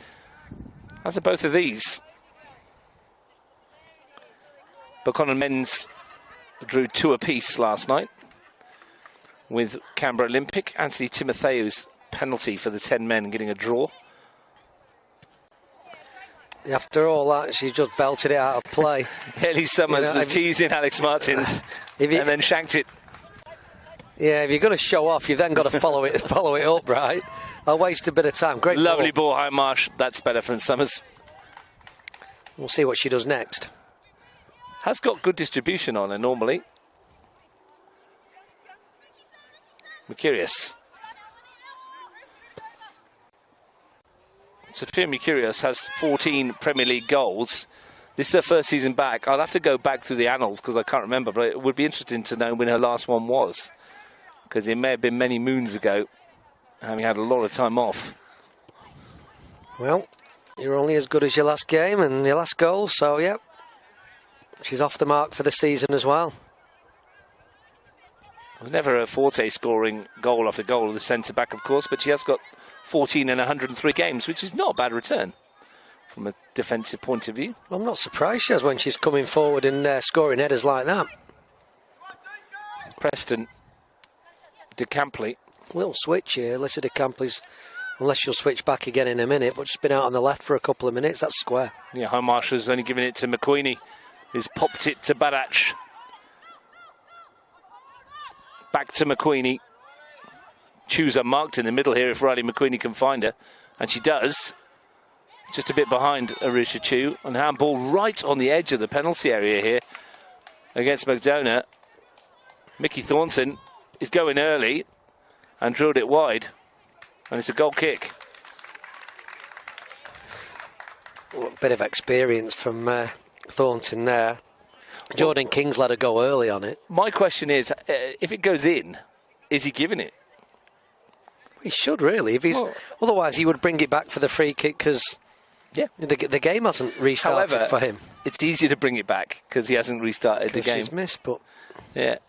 As are both of these. Belconnen men's drew 2 apiece last night with Canberra Olympic. Anthony Timotheou's penalty for the 10 men getting a draw. After all that, she just belted it out of play. Ellie Summers was teasing Alex Martins and then shanked it. Yeah, if you're going to show off, you've then got to follow it up, right? I'll waste a bit of time. Great Lovely ball, High Marsh. That's better from Summers. We'll see what she does next. Has got good distribution on her normally. Mercurius. Sophia Mercurius has 14 Premier League goals. This is her first season back. I'll have to go back through the annals because I can't remember, but it would be interesting to know when her last one was, because it may have been many moons ago, having had a lot of time off. Well, you're only as good as your last game and your last goal, so yeah, she's off the mark for the season as well. It was never a forte scoring goal after goal of the centre-back, of course, but she has got 14 in 103 games, which is not a bad return from a defensive point of view. I'm not surprised she has when she's coming forward and scoring headers like that. Preston, De Campley. Little switch here. Alyssa De Campley's, unless she'll switch back again in a minute, but she's been out on the left for a couple of minutes. That's square. Yeah, High Marsh has only given it to McQueenie, who's popped it to Badac. Back to McQueenie. Chooser marked in the middle here if Riley McQueenie can find her. And she does. Just a bit behind Arusha Chu. And handball right on the edge of the penalty area here against McDonough. Mickey Thornton is going early and drilled it wide. And it's a goal kick. Well, a bit of experience from Thornton there. Jordan King's let her go early on it. My question is, if it goes in, is he giving it? He should really. If he's otherwise, he would bring it back for the free kick because the game hasn't restarted. However, for him. It's easier to bring it back because he hasn't restarted the game. She's missed, but yeah,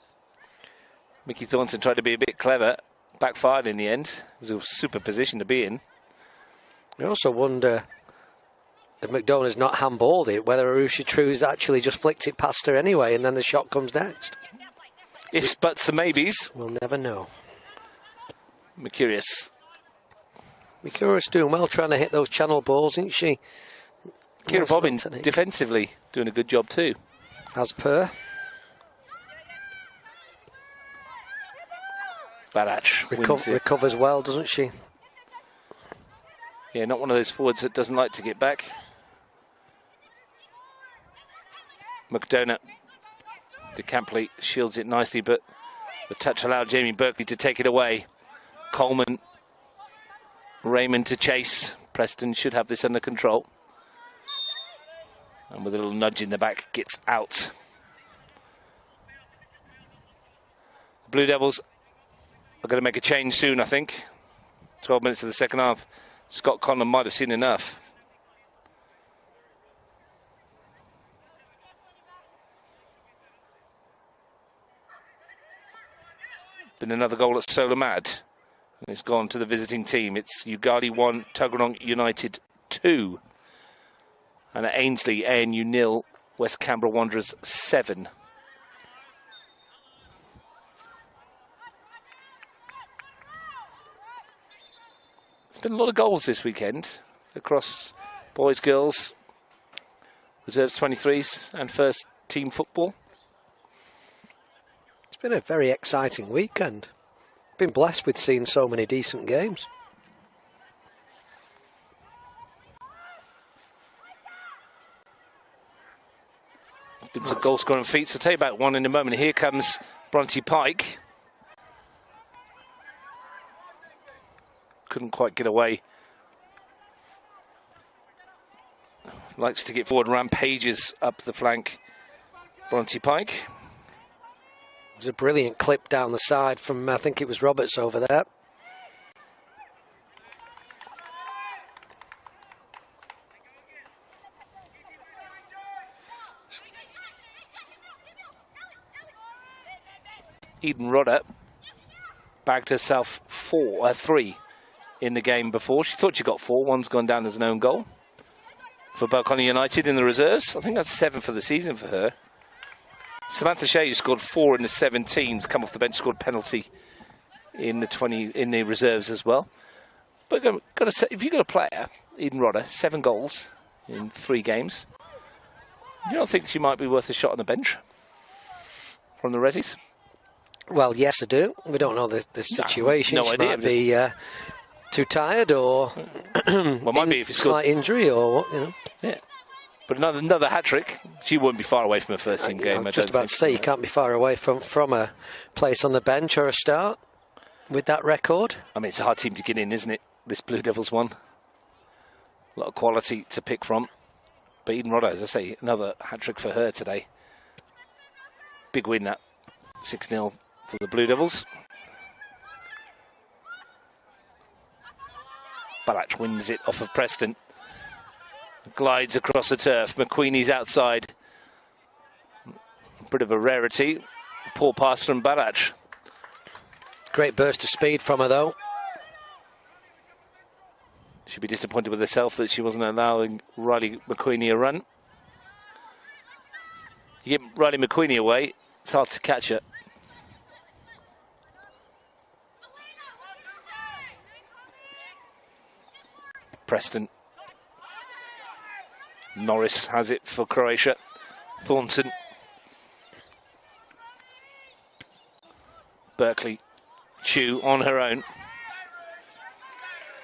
Mickey Thornton tried to be a bit clever, backfired in the end. It was a super position to be in. I also wonder if McDonough's not handballed it, whether Arusha True's actually just flicked it past her anyway, and then the shot comes next. Ifs, buts, and maybes. We'll never know. Mercurius doing well, trying to hit those channel balls, isn't she? Kira Bobbin defensively doing a good job too. As per. Badac recovers well, doesn't she? Yeah, not one of those forwards that doesn't like to get back. McDonough. De Campley shields it nicely, but the touch allowed Jamie Berkeley to take it away. Coleman, Raymond to chase. Preston should have this under control. And with a little nudge in the back, gets out. The Blue Devils are going to make a change soon, I think. 12 minutes of the second half. Scott Conlon might have seen enough. Been another goal at Solomad. And it's gone to the visiting team. It's Ugali 1, Tuggeranong United 2. And at Ainsley, ANU 0, West Canberra Wanderers 7. There's been a lot of goals this weekend across boys, girls, reserves 23s and first team football. It's been a very exciting weekend. Been blessed with seeing so many decent games. There's been some goal scoring feats. I'll tell you about one in a moment. Here comes Bronte Pike. Couldn't quite get away. Likes to get forward, rampages up the flank. Bronte Pike. It was a brilliant clip down the side from, I think it was Roberts over there. Eden Rodder bagged herself 3 in the game before. She thought she got 4. One's gone down as an own goal for Belconnen United in the reserves. I think that's 7 for the season for her. Samantha Shea, who scored 4 in the 17s, come off the bench, scored penalty in the 20 in the reserves as well. But if you've got a player, Eden Rodder, 7 goals in 3 games, you don't think she might be worth a shot on the bench from the Rezzies? Well, yes, I do. We don't know the situation. No she idea. Might be too tired, or well, might be if it's slight injury, or what, you know. Yeah. But another hat trick. She wouldn't be far away from her first team game. I was just about to say, you can't be far away from a place on the bench or a start with that record. I mean, it's a hard team to get in, isn't it? This Blue Devils one. A lot of quality to pick from. But Eden Rodder, as I say, another hat trick for her today. Big win, that 6-0 for the Blue Devils. Balach wins it off of Preston. Glides across the turf. McQueenie's outside. A bit of a rarity. Poor pass from Balach. Great burst of speed from her, though. She'd be disappointed with herself that she wasn't allowing Riley McQueenie a run. You get Riley McQueenie away, it's hard to catch her. Preston. Norris has it for Croatia. Thornton. Berkeley. Chu on her own.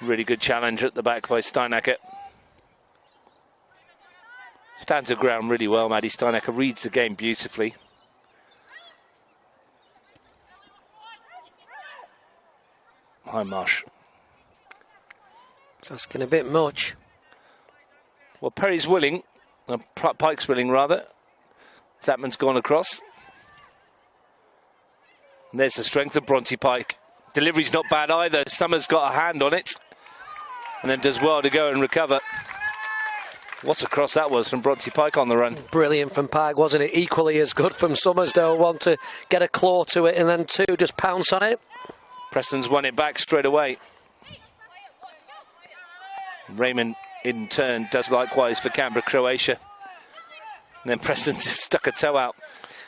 Really good challenge at the back by Steinacker. Stands her ground really well, Maddie Steinacker. Reads the game beautifully. Hi, Marsh. It's asking a bit much. Well, Perry's willing. Pike's willing, rather. Zapman's gone across. And there's the strength of Bronte Pike. Delivery's not bad either. Summers got a hand on it. And then does well to go and recover. What a cross that was from Bronte Pike on the run. Brilliant from Pike, wasn't it? Equally as good from Summers, though. One to get a claw to it, and then 2 just pounce on it. Preston's won it back straight away. Raymond, in turn, does likewise for Canberra Croatia. And then Preston just stuck a toe out.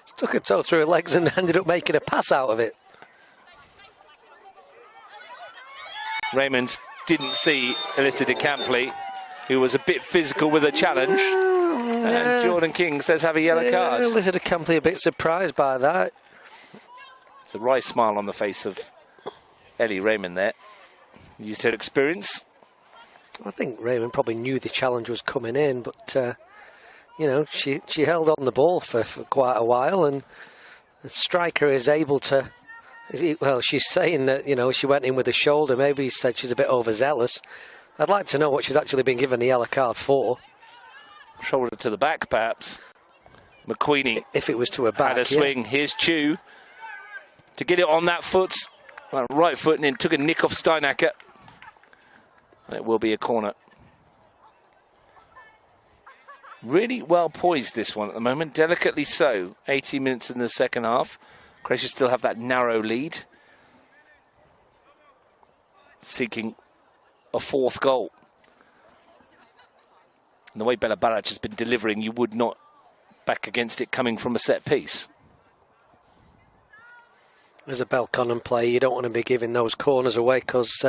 Stuck a toe through her legs and ended up making a pass out of it. Raymond didn't see Alyssa de Campley, who was a bit physical with a challenge. And Jordan King says have a yellow card. Alyssa de Campley a bit surprised by that. It's a wry smile on the face of Ellie Raymond there. Used her experience. I think Raymond probably knew the challenge was coming in, but you know, she held on the ball for quite a while, and the striker is able to. Well, she's saying that, you know, she went in with a shoulder. Maybe he said she's a bit overzealous. I'd like to know what she's actually been given the yellow card for. Shoulder to the back, perhaps. McQueenie. If it was to her back, had a swing. Here's Chu to get it on that foot, right foot, and then took a nick off Steinacker. And it will be a corner. Really well poised, this one at the moment. Delicately so. 18 minutes in the second half. Croatia still have that narrow lead. seeking a 4th goal. And the way Bella Barac has been delivering, you would not back against it coming from a set piece. As a Belconnen player, you don't want to be giving those corners away because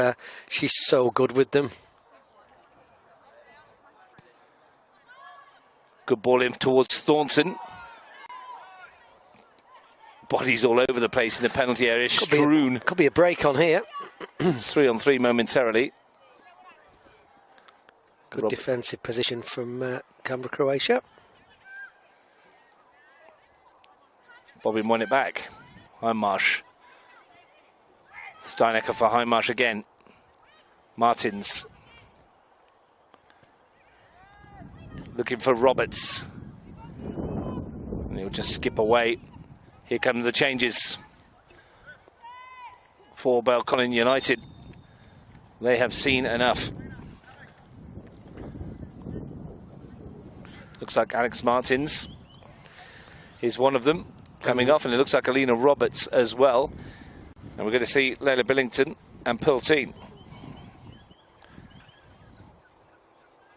she's so good with them. Good ball in towards Thornton. Bodies all over the place in the penalty area, strewn. Could be a break on here. It's 3-on-3 momentarily. Good defensive position from Canberra Croatia. Bobbin won it back. Hindmarsh. Steinecker for Hindmarsh again. Martins. Looking for Roberts. And he'll just skip away. Here come the changes for Belconnen United. They have seen enough. Looks like Alex Martins is one of them coming off, and it looks like Alina Roberts as well. And we're going to see Leila Billington and Pilteen.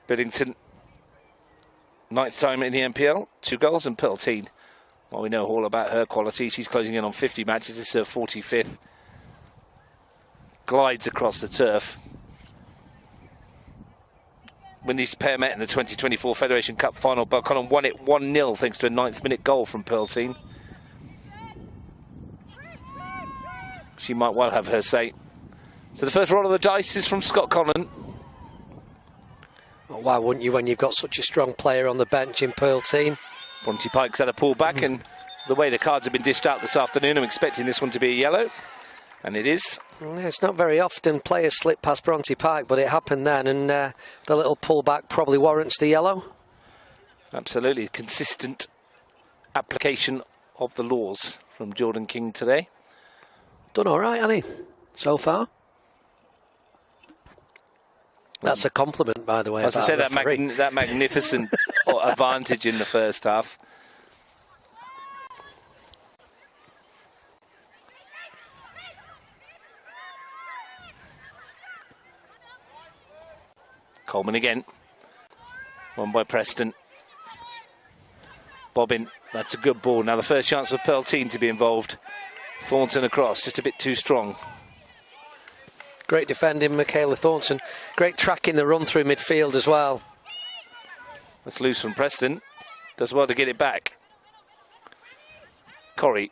Billington, 9th time in the NPL, 2 goals, and Pilteen, well, we know all about her quality. She's closing in on 50 matches. This is her 45th. Glides across the turf. When these pair met in the 2024 Federation Cup final, Belconnen won it 1-0 thanks to a 9th-minute goal from Pilteen. She might well have her say. So the first roll of the dice is from Scott Conlon. Well, why wouldn't you when you've got such a strong player on the bench in Pilteen? Bronte Pike's had a pull back, and the way the cards have been dished out this afternoon, I'm expecting this one to be a yellow. And it is. It's not very often players slip past Bronte Pike, but it happened then, and the little pullback probably warrants the yellow. Absolutely. Consistent application of the laws from Jordan King today. Done all right, Annie, so far. That's a compliment, by the way. As I said, that magnificent advantage in the first half. Coleman again. Won by Preston. Bobbin, that's a good ball. Now the first chance for Pilteen to be involved. Thornton across, just a bit too strong. Great defending, Michaela Thornton. Great tracking the run through midfield as well. That's loose from Preston. Does well to get it back. Corrie.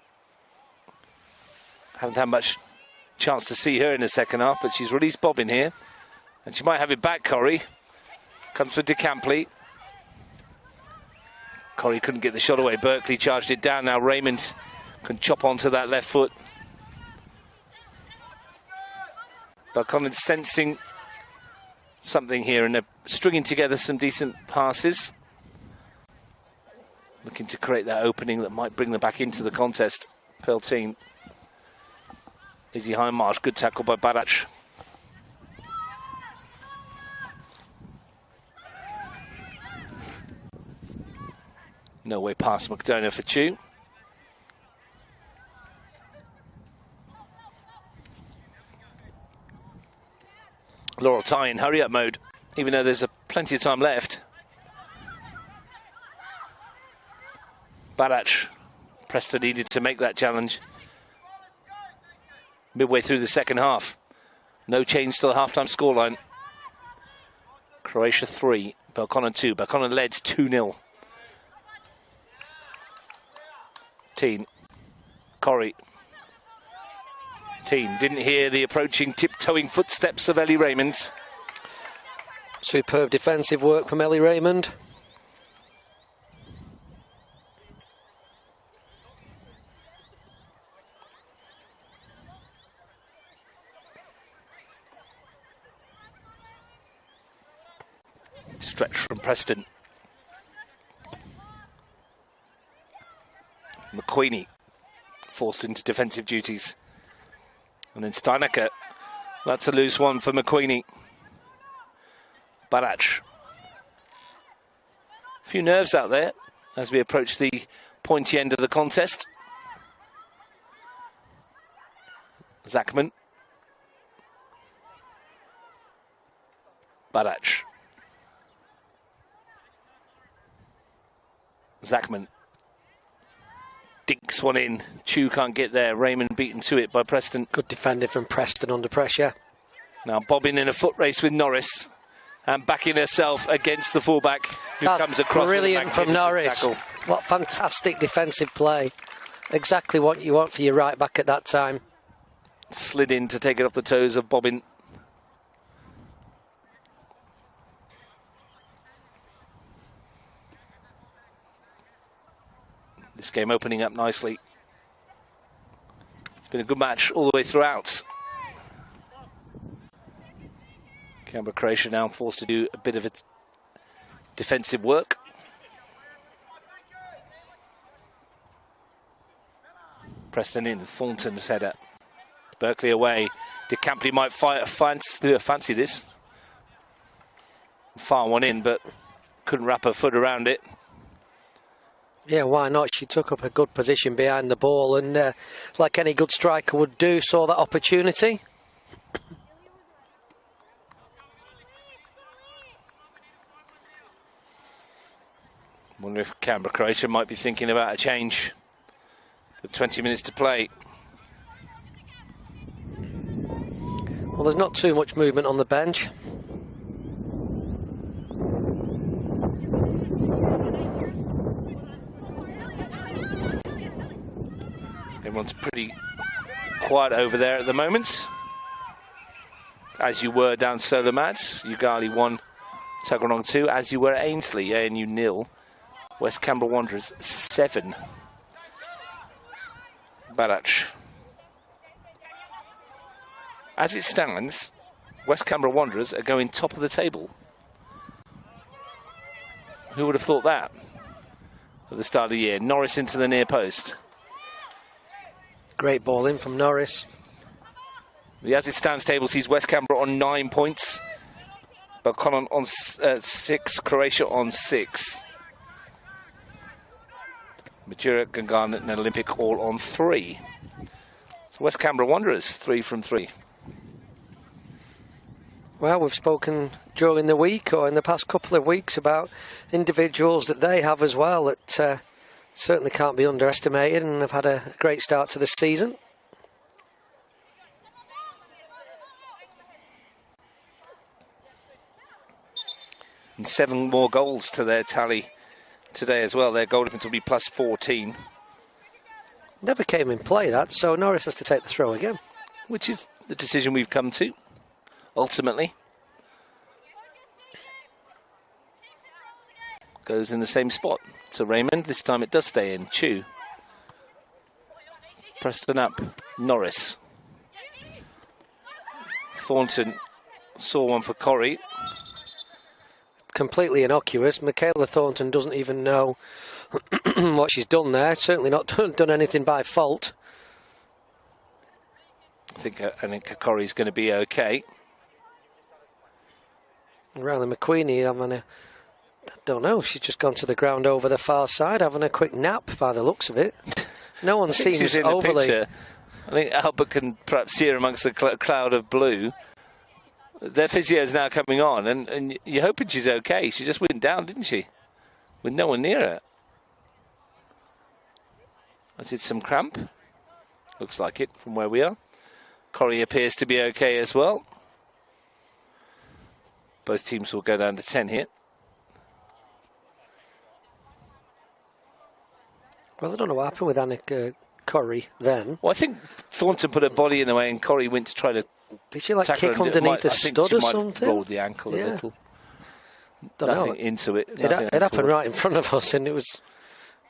Haven't had much chance to see her in the second half, but she's released Bobbin here. And she might have it back, Corrie. Comes for DeCampley. Corrie couldn't get the shot away. Berkeley charged it down. Now Raymond can chop onto that left foot. Belconnen sensing something here, and they're stringing together some decent passes. Looking to create that opening that might bring them back into the contest. Pilteen. Izzy Hindmarsh, good tackle by Barac. No way past McDonough for Chew. Laurel Ty in hurry-up mode, even though there's plenty of time left. Barac. Preston needed to make that challenge. Midway through the second half. No change to the half-time scoreline. Croatia 3, Belconnen 2. Belconnen led 2-0. Teen. Corrie. Teen didn't hear the approaching tiptoeing footsteps of Ellie Raymond. Superb defensive work from Ellie Raymond. Stretch from Preston. McQueenie forced into defensive duties. And then Steinecker. That's a loose one for McQueenie. Barac. A few nerves out there as we approach the pointy end of the contest. Zachman. Badac. Zachman dinks one in. Chu can't get there. Raymond beaten to it by Preston. Good defending from Preston under pressure. Now Bobbin in a foot race with Norris and backing herself against the fullback who That's comes across. brilliant with a from magnificent Norris. tackle. What fantastic defensive play. Exactly what you want for your right back at that time. Slid in to take it off the toes of Bobbin. This game opening up nicely. It's been a good match all the way throughout. Canberra Croatia now forced to do a bit of its defensive work. Preston in, Thornton's header. Berkeley away. DeCampley might fancy this. Fire one in, but couldn't wrap her foot around it. Yeah, why not? She took up a good position behind the ball and, like any good striker would do, saw that opportunity. Wonder if Canberra Croatia might be thinking about a change with 20 minutes to play. Well, there's not too much movement on the bench. Everyone's pretty quiet over there at the moment. As you were down Solomats, Ugali 1, Tuggeranong 2, as you were at Ainsley, ANU 0, West Canberra Wanderers 7. Badac. As it stands, West Canberra Wanderers are going top of the table. Who would have thought that at the start of the year? Norris into the near post. Great ball in from Norris. The as it stands table sees West Canberra on 9 points, Belconnen on 6, Croatia on 6. Matura, Gungan and Olympic all on 3. So West Canberra Wanderers 3 from 3. Well, we've spoken during the week or in the past couple of weeks about individuals that they have as well that certainly can't be underestimated and have had a great start to the season. And 7 more goals to their tally today as well. Their goal difference will be plus 14. Never came in play that, so Norris has to take the throw again. Which is the decision we've come to, ultimately. Goes in the same spot to Raymond. This time it does stay in. Chu. Preston up. Norris. Thornton saw one for Corrie. Completely innocuous. Michaela Thornton doesn't even know what she's done there. Certainly not done anything by fault. I think Corrie's going to be okay. Riley McQueenie having a... I don't know, she's just gone to the ground over the far side, having a quick nap by the looks of it. No one seems overly... I think Albert can perhaps see her amongst the cloud of blue. Their physio is now coming on, and you're hoping she's okay. She just went down, didn't she? With no one near her. Is it some cramp? Looks like it from where we are. Corrie appears to be okay as well. Both teams will go down to 10 here. Well, I don't know what happened with Annika Corrie then. Well, I think Thornton put her body in the way and Corrie went to try to... Did she kick underneath the stud or something? Rolled the ankle a little. Don't Nothing know. into it. It happened right in front of us, and it was,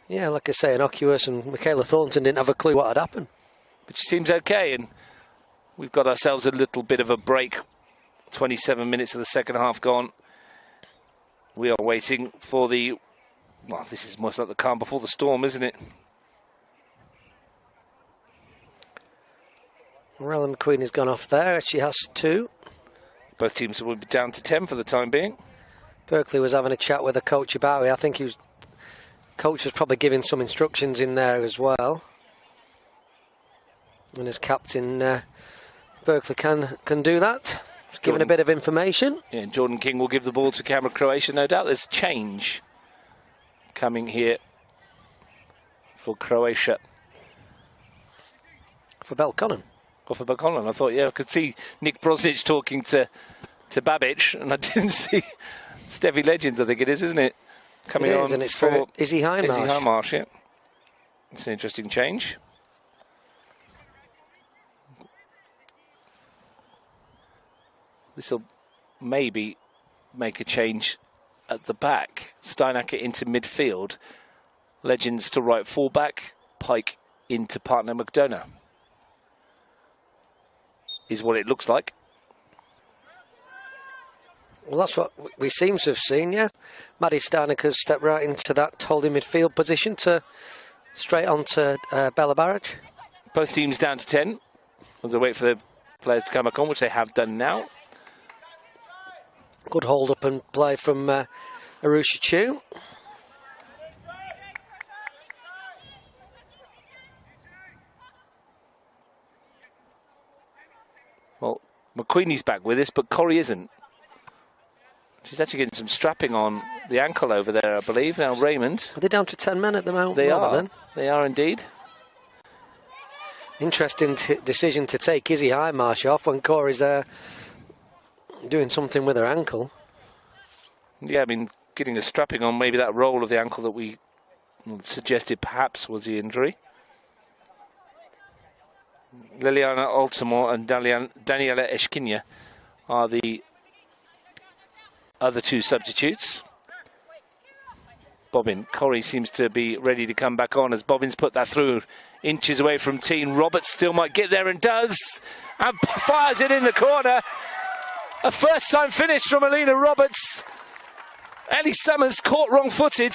yeah, like I say, innocuous, and Michaela Thornton didn't have a clue what had happened. But she seems okay, and we've got ourselves a little bit of a break. 27 minutes of the second half gone. We are waiting for the... Well, this is most like the calm before the storm, isn't it? Riley McQueen has gone off there. She has 2. Both teams will be down to 10 for the time being. Berkeley was having a chat with the coach about it. I think coach was probably giving some instructions in there as well. And as captain, Berkeley can do that. Giving a bit of information. Yeah, Jordan King will give the ball to Canberra Croatia. No doubt there's change coming here for Croatia. For Belconnen. Or for Belconnen. I thought, yeah, I could see Nick Brosnich talking to Babic, and I didn't see Stevie Legends, I think it is, isn't it? Coming on, and it's for Izzy Highmarsh. Izzy Highmarsh, yeah. It's an interesting change. This will maybe make a change at the back. Steinacker into midfield. Legends to right fullback. Pike into partner McDonough. Is what it looks like. Well, that's what we seem to have seen, yeah. Maddie Steinacker's stepped right into that holding midfield position to straight on to Bella Barrage. Both teams down to 10. As they wait for the players to come back on, which they have done now. Good hold up and play from Arusha Chu. Well, McQueenie's back with us, but Corrie isn't. She's actually getting some strapping on the ankle over there, I believe. Now Raymond. Are they down to 10 men at the moment? They are. Then? They are indeed. Interesting decision to take Izzy Highmarsh off when Corey's there doing something with her ankle. Yeah, I mean, getting a strapping on maybe that roll of the ankle that we suggested perhaps was the injury. Liliana Altamore and Daniela Eshkinia are the other two substitutes. Bobbin. Corrie seems to be ready to come back on as Bobbin's put that through. Inches away from Teen. Roberts still might get there and does. And fires it in the corner. A first-time finish from Alina Roberts. Ellie Summers caught wrong-footed.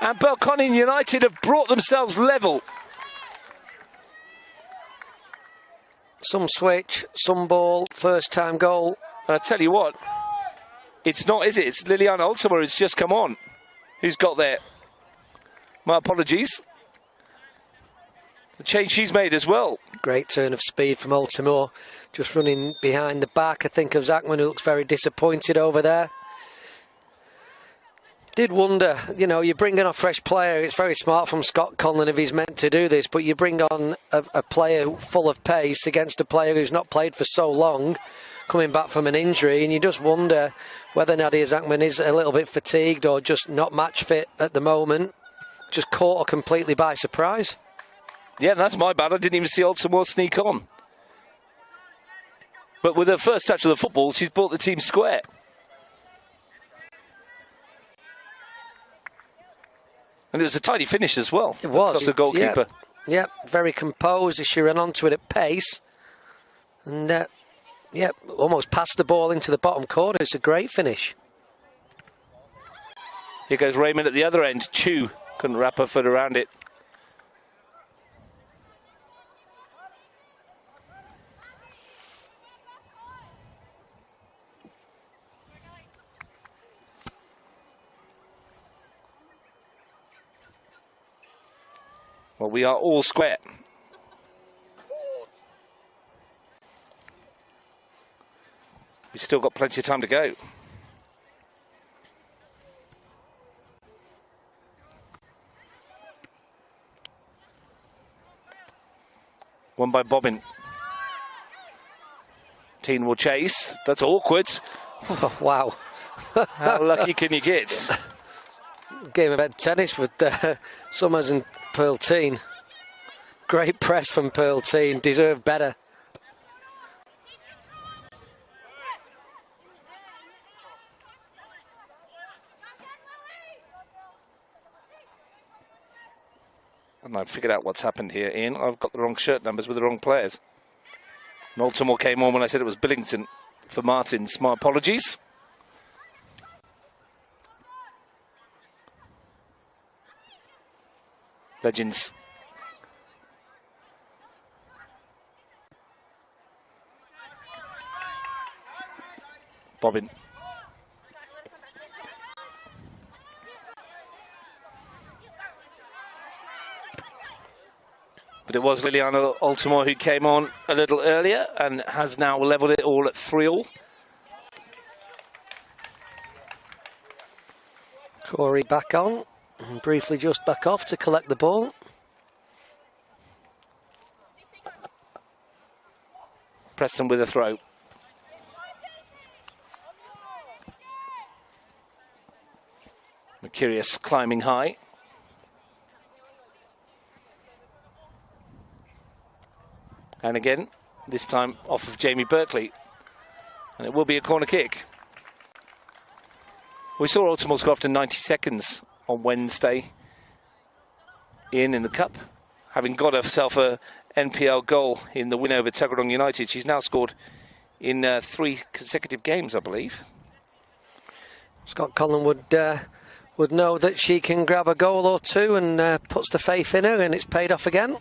And Belconnen United have brought themselves level. Some switch, some ball, first-time goal. I tell you what, it's not, is it? It's Liliana Altamore who's just come on. Who's got there? My apologies. The change she's made as well. Great turn of speed from Altamore. Just running behind the back. I think of Zachman, who looks very disappointed over there. Did wonder, you know, you bring in a fresh player. It's very smart from Scott Conlon if he's meant to do this, but you bring on a player full of pace against a player who's not played for so long, coming back from an injury, and you just wonder whether Nadia Zachman is a little bit fatigued or just not match fit at the moment. Just caught her completely by surprise. Yeah, that's my bad. I didn't even see Altamore sneak on. But with her first touch of the football, she's brought the team square. And it was a tidy finish as well. It was. Across the goalkeeper. Yeah, very composed as she ran onto it at pace. And, almost passed the ball into the bottom corner. It's a great finish. Here goes Raymond at the other end. Chu couldn't wrap her foot around it. Well, we are all square. We've still got plenty of time to go. One by Bobbin. Teen will chase. That's awkward. Oh, wow. How lucky can you get? Game of tennis with Summers and Pearl Teen. Great press from Pearl Teen. Deserved better. And I've figured out what's happened here, Ian. I've got the wrong shirt numbers with the wrong players. Baltimore came on when I said it was Billington for Martins. My apologies. Legends. Bobbin. But it was Liliana Altamore who came on a little earlier and has now levelled it all at 3-3. Corey back on, and briefly just back off to collect the ball. Preston with a throw. Mercurius climbing high. And again, this time off of Jamie Berkeley. And it will be a corner kick. We saw Altamore score after 90 seconds on Wednesday in the Cup. Having got herself a NPL goal in the win over Tuggeranong United, she's now scored in 3 consecutive games, I believe. Scott Collin would know that she can grab a goal or two, and puts the faith in her, and it's paid off again.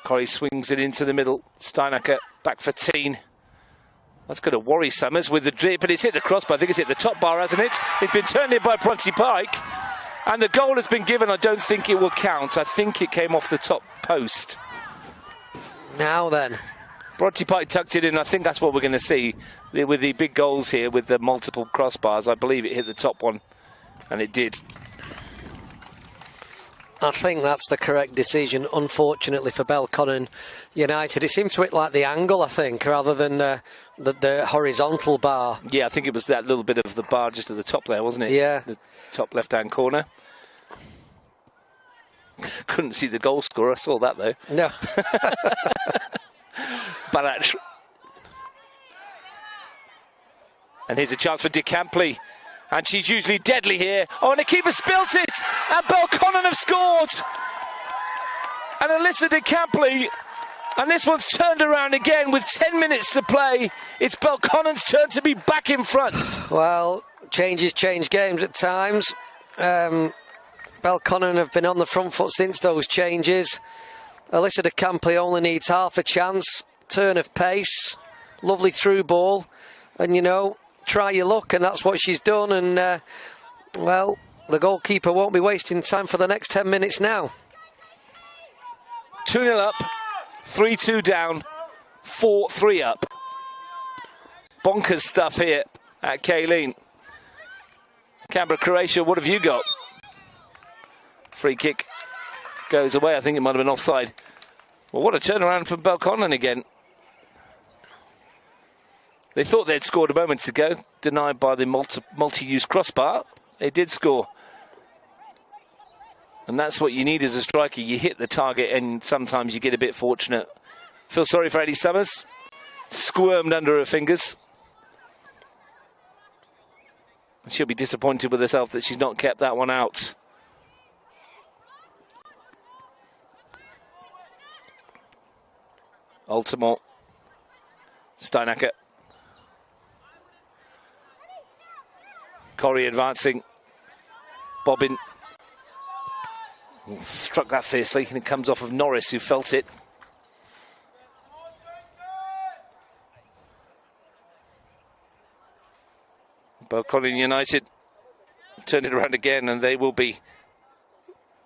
Corrie swings it into the middle. Steinacker back for Teen. That's going to worry Summers with the drip, but it's hit the crossbar. I think it's hit the top bar, hasn't it? It's been turned in by Bronte Pike, and the goal has been given. I don't think it will count. I think it came off the top post. Now then. Bronte Pike tucked it in. I think that's what we're going to see with the big goals here, with the multiple crossbars. I believe it hit the top one, and it did. I think that's the correct decision, unfortunately for Belconnen United. It seemed to hit like the angle, I think, rather than the horizontal bar. Yeah, I think it was that little bit of the bar just at the top there, wasn't it? Yeah. The top left-hand corner. Couldn't see the goal scorer. I saw that, though. No. Barach. And here's a chance for De Campley. And she's usually deadly here. Oh, and the keeper spilt it! And Belconnen have scored! And Alyssa De Campley. And this one's turned around again with 10 minutes to play. It's Belconnen's turn to be back in front. Well, changes change games at times. Belconnen have been on the front foot since those changes. Alyssa De Campley only needs half a chance. Turn of pace. Lovely through ball. And, you know, try your luck, and that's what she's done. And, well, the goalkeeper won't be wasting time for the next 10 minutes now. 2-0 up, 3-2 down, 4-3 up. Bonkers stuff here at Kaleen. Canberra Croatia, what have you got? Free kick goes away. I think it might have been offside. Well, what a turnaround from Belconnen again. They thought they'd scored a moment ago, denied by the multi-use crossbar. They did score. And that's what you need as a striker. You hit the target and sometimes you get a bit fortunate. Feel sorry for Eddie Summers. Squirmed under her fingers. She'll be disappointed with herself that she's not kept that one out. Altamore. Steinacker. Corrie advancing. Bobbin. Struck that fiercely, and it comes off of Norris, who felt it. Belconnen United turn it around again, and they will be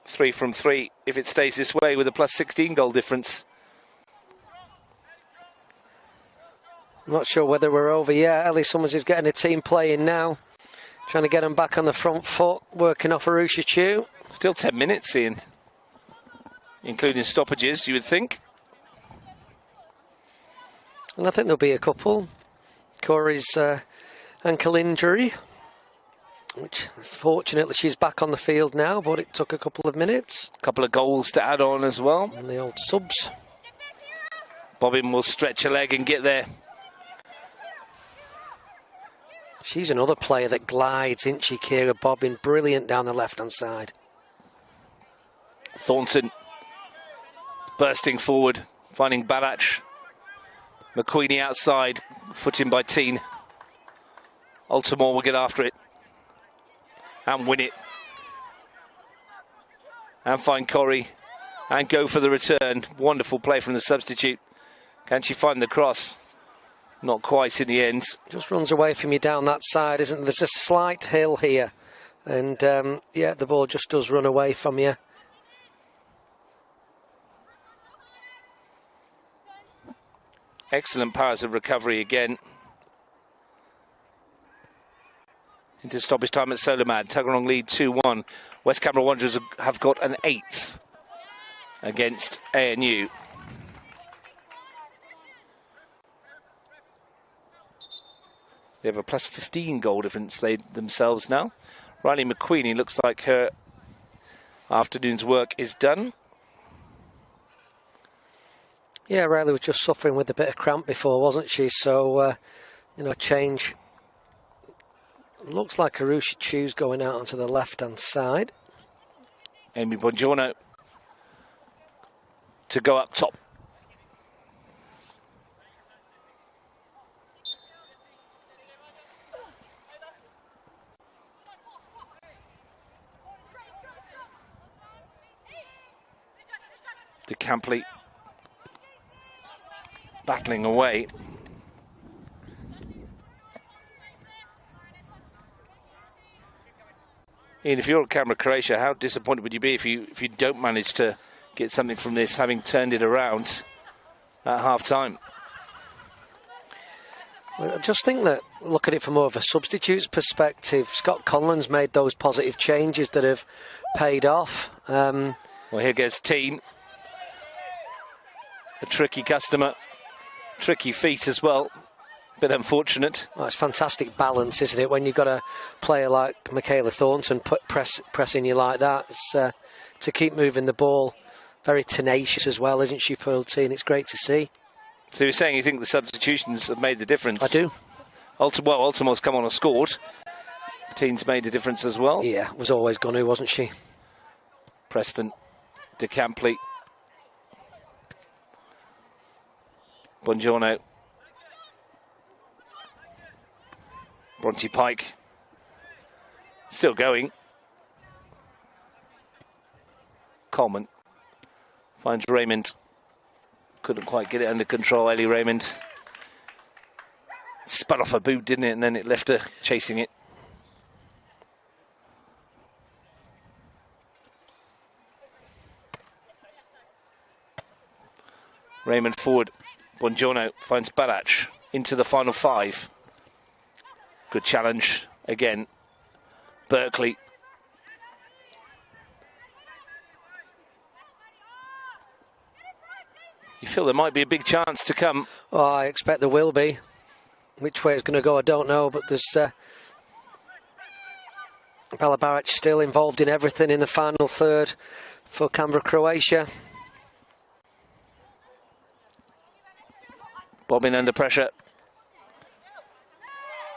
3 from 3 if it stays this way, with a plus 16 goal difference. I'm not sure whether we're over yet. Ellie Summers is getting a team playing now. Trying to get them back on the front foot, working off Arusha Chu. Still 10 minutes in, including stoppages, you would think. And I think there'll be a couple. Corey's ankle injury, which fortunately she's back on the field now, but it took a couple of minutes. A couple of goals to add on as well. And the old subs. Bobbin will stretch a leg and get there. She's another player that glides, isn't she, Kira Bobbin? Brilliant down the left-hand side. Thornton bursting forward, finding Barach. McQueenie outside, foot in by Teen. Altamore will get after it and win it. And find Corrie and go for the return. Wonderful play from the substitute. Can she find the cross? Not quite in the end. Just runs away from you down that side, isn't there? There's a slight hill here. And, yeah, the ball just does run away from you. Excellent powers of recovery again. into stoppage time at Solomad. Tuggeranong lead 2-1. West Canberra Wanderers have got an 8th against ANU. They have a plus 15 goal difference themselves now. Riley McQueenie looks like her afternoon's work is done. Yeah, Riley was just suffering with a bit of cramp before, wasn't she? So, change. Looks like Arusha Chu's going out onto the left-hand side. Amy Bongiorno to go up top. De Campley battling away. Ian, if you're at Canberra Croatia, how disappointed would you be if you don't manage to get something from this, having turned it around at half-time? Well, I just think that, look at it from more of a substitutes perspective, Scott Conlon's made those positive changes that have paid off. Well, here goes Teen. A tricky customer, tricky feet as well. Bit unfortunate. Well, it's fantastic balance, isn't it? When you've got a player like Michaela Thornton pressing you like that, it's to keep moving the ball. Very tenacious as well, isn't she, Pearl Teen? It's great to see. So you're saying you think the substitutions have made the difference? I do. Ultimore's come on and scored. Teen's made a difference as well. Yeah, was always going to, wasn't she? Preston, De Campley, Bongiorno, Bronte Pike, still going. Coleman finds Raymond. Couldn't quite get it under control, Ellie Raymond. Spun off her boot, didn't it? And then it left her chasing it. Raymond forward. Bongiorno finds Balach into the final 5. Good challenge again. Berkeley. You feel there might be a big chance to come? Oh, I expect there will be. Which way it's going to go, I don't know. But there's Bella Barrett still involved in everything in the final third for Canberra Croatia. Bobbing under pressure.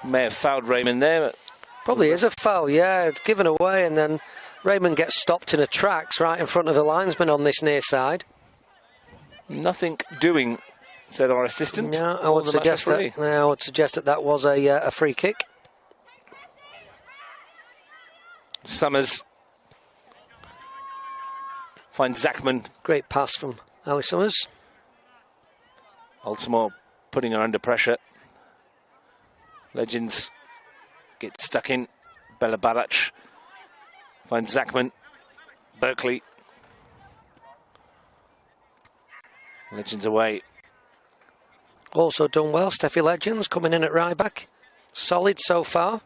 May have fouled Raymond there. Probably is a foul, yeah. It's given away, and then Raymond gets stopped in her tracks right in front of the linesman on this near side. Nothing doing, said our assistant. Yeah, I would suggest that was a free kick. Summers finds Zachman. Great pass from Ali Summers. Ultimo putting her under pressure. Legends get stuck in. Bella Barach finds Zachman. Berkeley. Legends away. Also done well. Steffi Legends coming in at right back. Solid so far.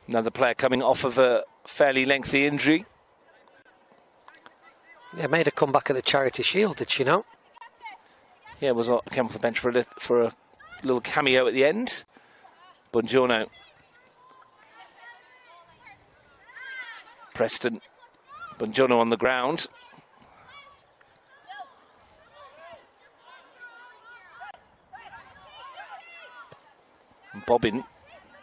Another player coming off of a fairly lengthy injury. Yeah, made a comeback at the Charity Shield, did she not? Yeah, came off the bench for a little cameo at the end. Bongiorno. Preston. Bongiorno on the ground. And Bobbin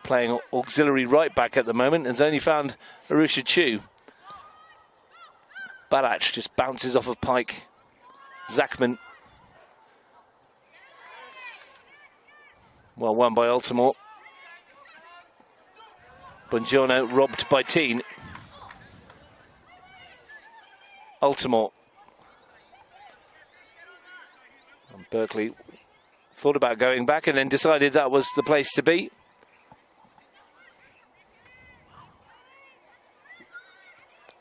playing auxiliary right back at the moment and has only found Arusha Chu. Balach just bounces off of Pike. Zachman. Well won by Ultimore. Bongiorno robbed by Teen. Ultimore. And Berkeley thought about going back and then decided that was the place to be.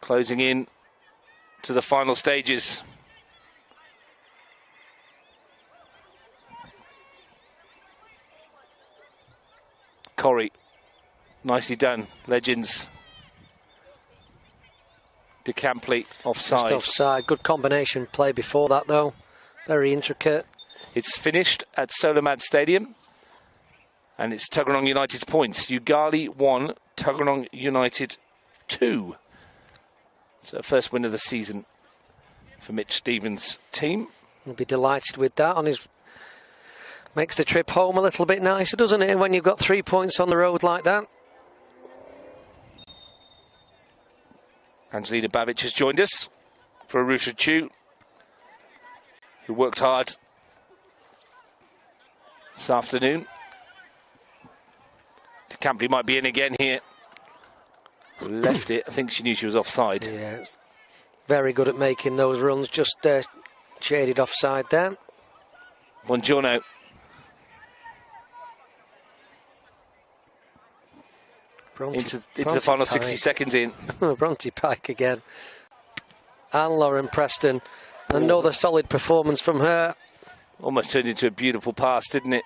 Closing in to the final stages. Corrie Nicely done, Legends. De Campley offside. Just offside. Good combination play before that, though. Very intricate. It's finished at Solomad Stadium. And it's Tuggeranong United's points. Ugali 1, Tuggeranong United 2. So first win of the season for Mitch Stevens' team. He'll be delighted with that. Makes the trip home a little bit nicer, doesn't it, when you've got 3 points on the road like that? Angelina Babic has joined us for Arusha Chu, who worked hard this afternoon. De Campley might be in again here. Left it. I think she knew she was offside. Yeah, very good at making those runs. Just shaded offside there. Buongiorno. Into the final 60 seconds in. Bronte Pike again. And Lauren Preston. Another solid performance from her. Almost turned into a beautiful pass, didn't it?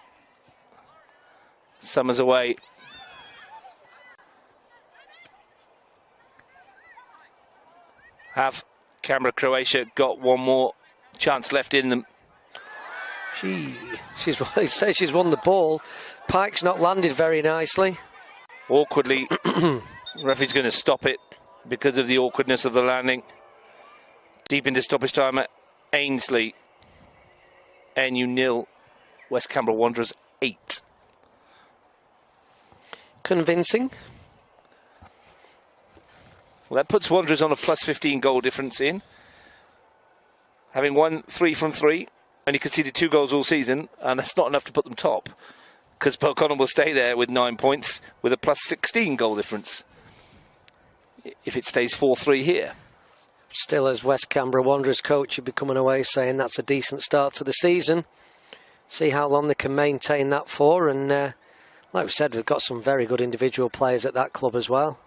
Summers away. Have Canberra Croatia got one more chance left in them? He says she's won the ball. Pike's not landed very nicely. Awkwardly, referee's going to stop it because of the awkwardness of the landing. Deep into stoppage time at Ainsley. NU 0, West Canberra Wanderers 8. Convincing. Well, that puts Wanderers on a plus 15 goal difference in. Having won 3 from 3, only conceded 2 goals all season, and that's not enough to put them top, because Belconnen will stay there with 9 points with a plus 16 goal difference if it stays 4-3 here. Still, as West Canberra Wanderers coach, you'll be coming away saying that's a decent start to the season. See how long they can maintain that for, and like we said, we've got some very good individual players at that club as well.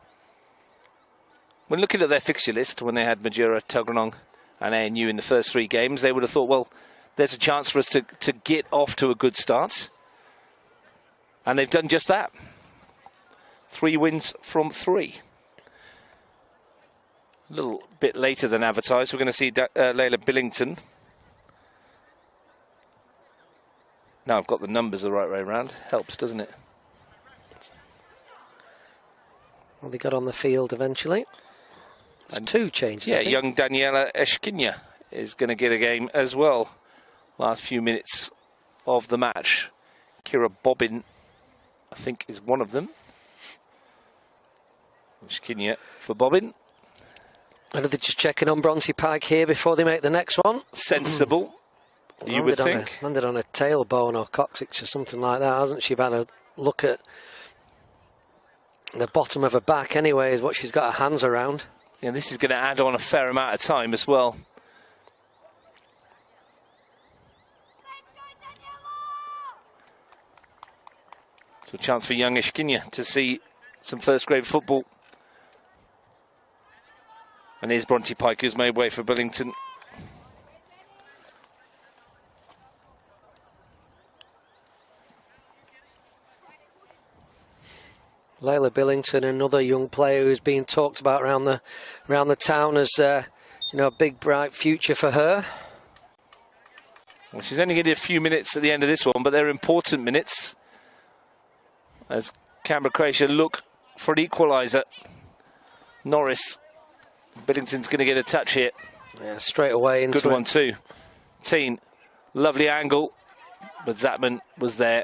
When looking at their fixture list, when they had Majura, Tuggeranong and ANU in the first 3 games, they would have thought, well, there's a chance for us to get off to a good start. And they've done just that. 3 wins from 3. A little bit later than advertised, we're going to see Layla Billington. Now I've got the numbers the right way around. Helps, doesn't it? Well, they got on the field eventually. And 2 changes. Yeah, young Daniela Eshkinya is going to get a game as well. Last few minutes of the match. Kira Bobbin, I think, is one of them. Eshkinya for Bobbin. And are they just checking on Bronte Pike here before they make the next one? Sensible, you would think. Landed on a tailbone or coccyx or something like that, hasn't she? Had a look at the bottom of her back anyway, is what she's got her hands around. Yeah, this is going to add on a fair amount of time as well. So a chance for young Eshkinya to see some first-grade football. And here's Bronte Pike, who's made way for Billington. Layla Billington, another young player who's being talked about around the town as a big bright future for her. Well, she's only getting a few minutes at the end of this one, but they're important minutes as Canberra Croatia look for an equaliser. Norris, Billington's going to get a touch here. Yeah, straight away into good one too. Teen, lovely angle, but Zatman was there.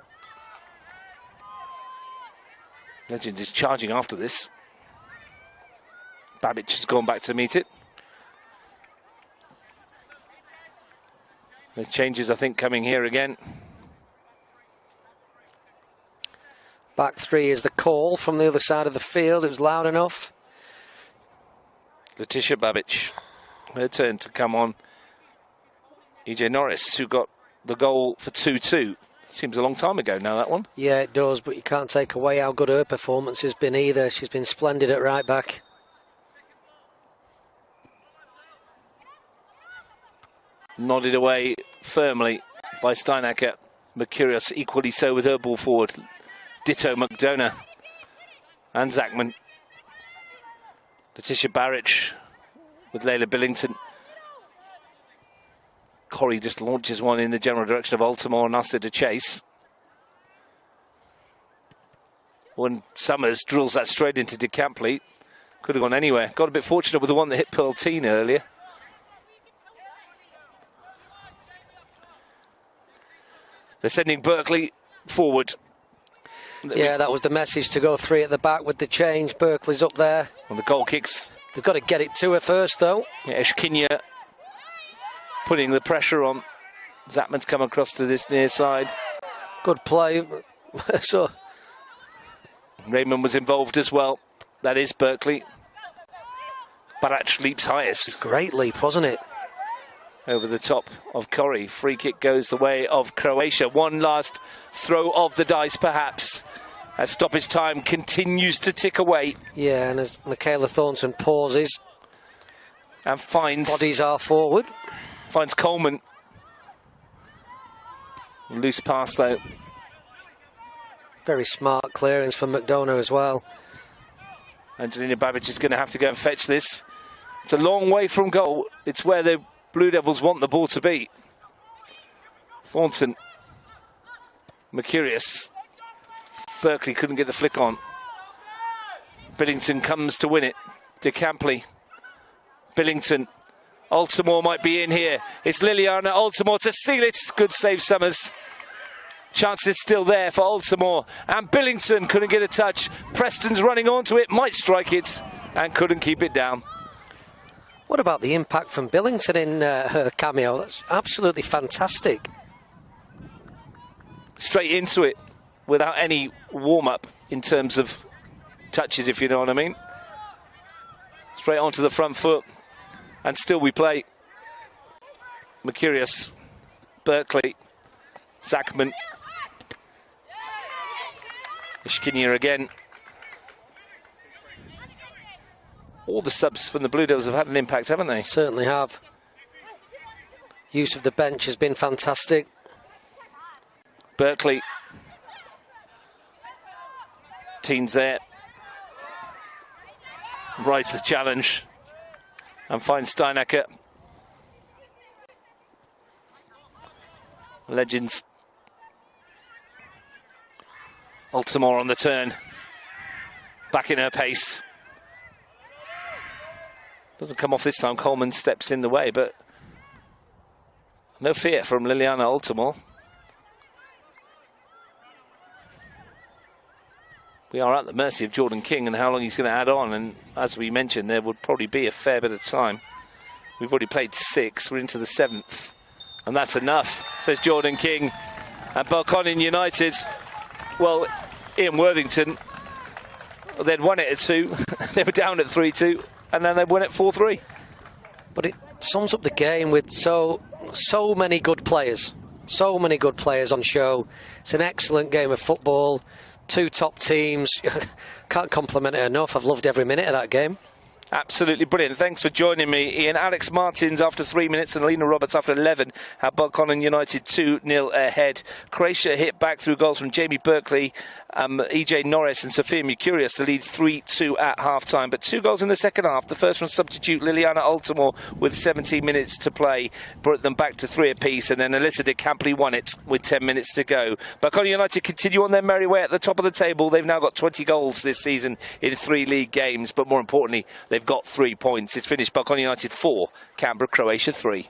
Legends is charging after this. Babic has gone back to meet it. There's changes, I think, coming here again. Back 3 is the call from the other side of the field. It was loud enough. Letitia Babic, her turn to come on. EJ Norris, who got the goal for 2-2. Seems a long time ago now, that one. Yeah, it does, but you can't take away how good her performance has been either. She's been splendid at right back. Nodded away firmly by Steinacker. Mercurius equally so with her ball forward. Ditto McDonough. and Zachman. Letitia Barrich with Layla Billington. Corrie just launches one in the general direction of Altamore and Nasser to chase. When Summers drills that straight into De Campley. Could have gone anywhere. Got a bit fortunate with the one that hit Pearl Teen earlier. They're sending Berkeley forward. Yeah, that was the message, to go 3 at the back with the change. Berkeley's up there. On the goal kicks. They've got to get it to her first, though. Yeah, Eshkinya putting the pressure on. Zapman's come across to this near side. Good play. So Raymond was involved as well. That is Berkeley. Barach leaps highest. Great leap, wasn't it? Over the top of Corrie. Free kick goes the way of Croatia. One last throw of the dice, perhaps, as stoppage time continues to tick away. Yeah, and as Michaela Thornton pauses and finds... Bodies are forward. Finds Coleman. Loose pass, though. Very smart clearance from McDonough as well. Angelina Babbage is going to have to go and fetch this. It's a long way from goal. It's where the Blue Devils want the ball to be. Thornton. Mercurius. Berkeley couldn't get the flick on. Billington comes to win it. De Campley. Billington. Altamore might be in here. It's Liliana Altamore to seal it. Good save, Summers. Chances still there for Altamore. And Billington couldn't get a touch. Preston's running onto it. Might strike it. And couldn't keep it down. What about the impact from Billington in her cameo? That's absolutely fantastic. Straight into it without any warm-up in terms of touches, if you know what I mean. Straight onto the front foot. And still we play. Mercurius. Berkeley. Zachman. Ishkinia again. All the subs from the Blue Devils have had an impact, haven't they? Certainly have. Use of the bench has been fantastic. Berkeley. Teens there. Rides the challenge. And finds Steinacker. Legends. Altamore on the turn. Back in her pace. Doesn't come off this time. Coleman steps in the way, but no fear from Liliana Altamore. We are at the mercy of Jordan King and how long he's going to add on. And as we mentioned, there would probably be a fair bit of time. We've already played 6. We're into the 7th. And that's enough, says Jordan King. And Belconnen United, well, Ian Worthington, they'd won it at 2. They were down at 3-2. And then they win it 4-3. But it sums up the game with so many good players. So many good players on show. It's an excellent game of football. 2 top teams. Can't compliment it enough. I've loved every minute of that game. Absolutely brilliant. Thanks for joining me, Ian. Alex Martins after 3 minutes and Alina Roberts after 11 had Belconnen United 2-0 ahead. Croatia hit back through goals from Jamie Berkeley, EJ Norris and Sophia Mercurius to lead 3-2 at half-time. But 2 goals in the second half. The first from substitute Liliana Altamore with 17 minutes to play brought them back to 3 apiece, and then Alyssa De Campley won it with 10 minutes to go. Belconnen United continue on their merry way at the top of the table. They've now got 20 goals this season in 3 league games, but more importantly, they've got 3 points. It's finished Belconnen United 4, Canberra Croatia 3.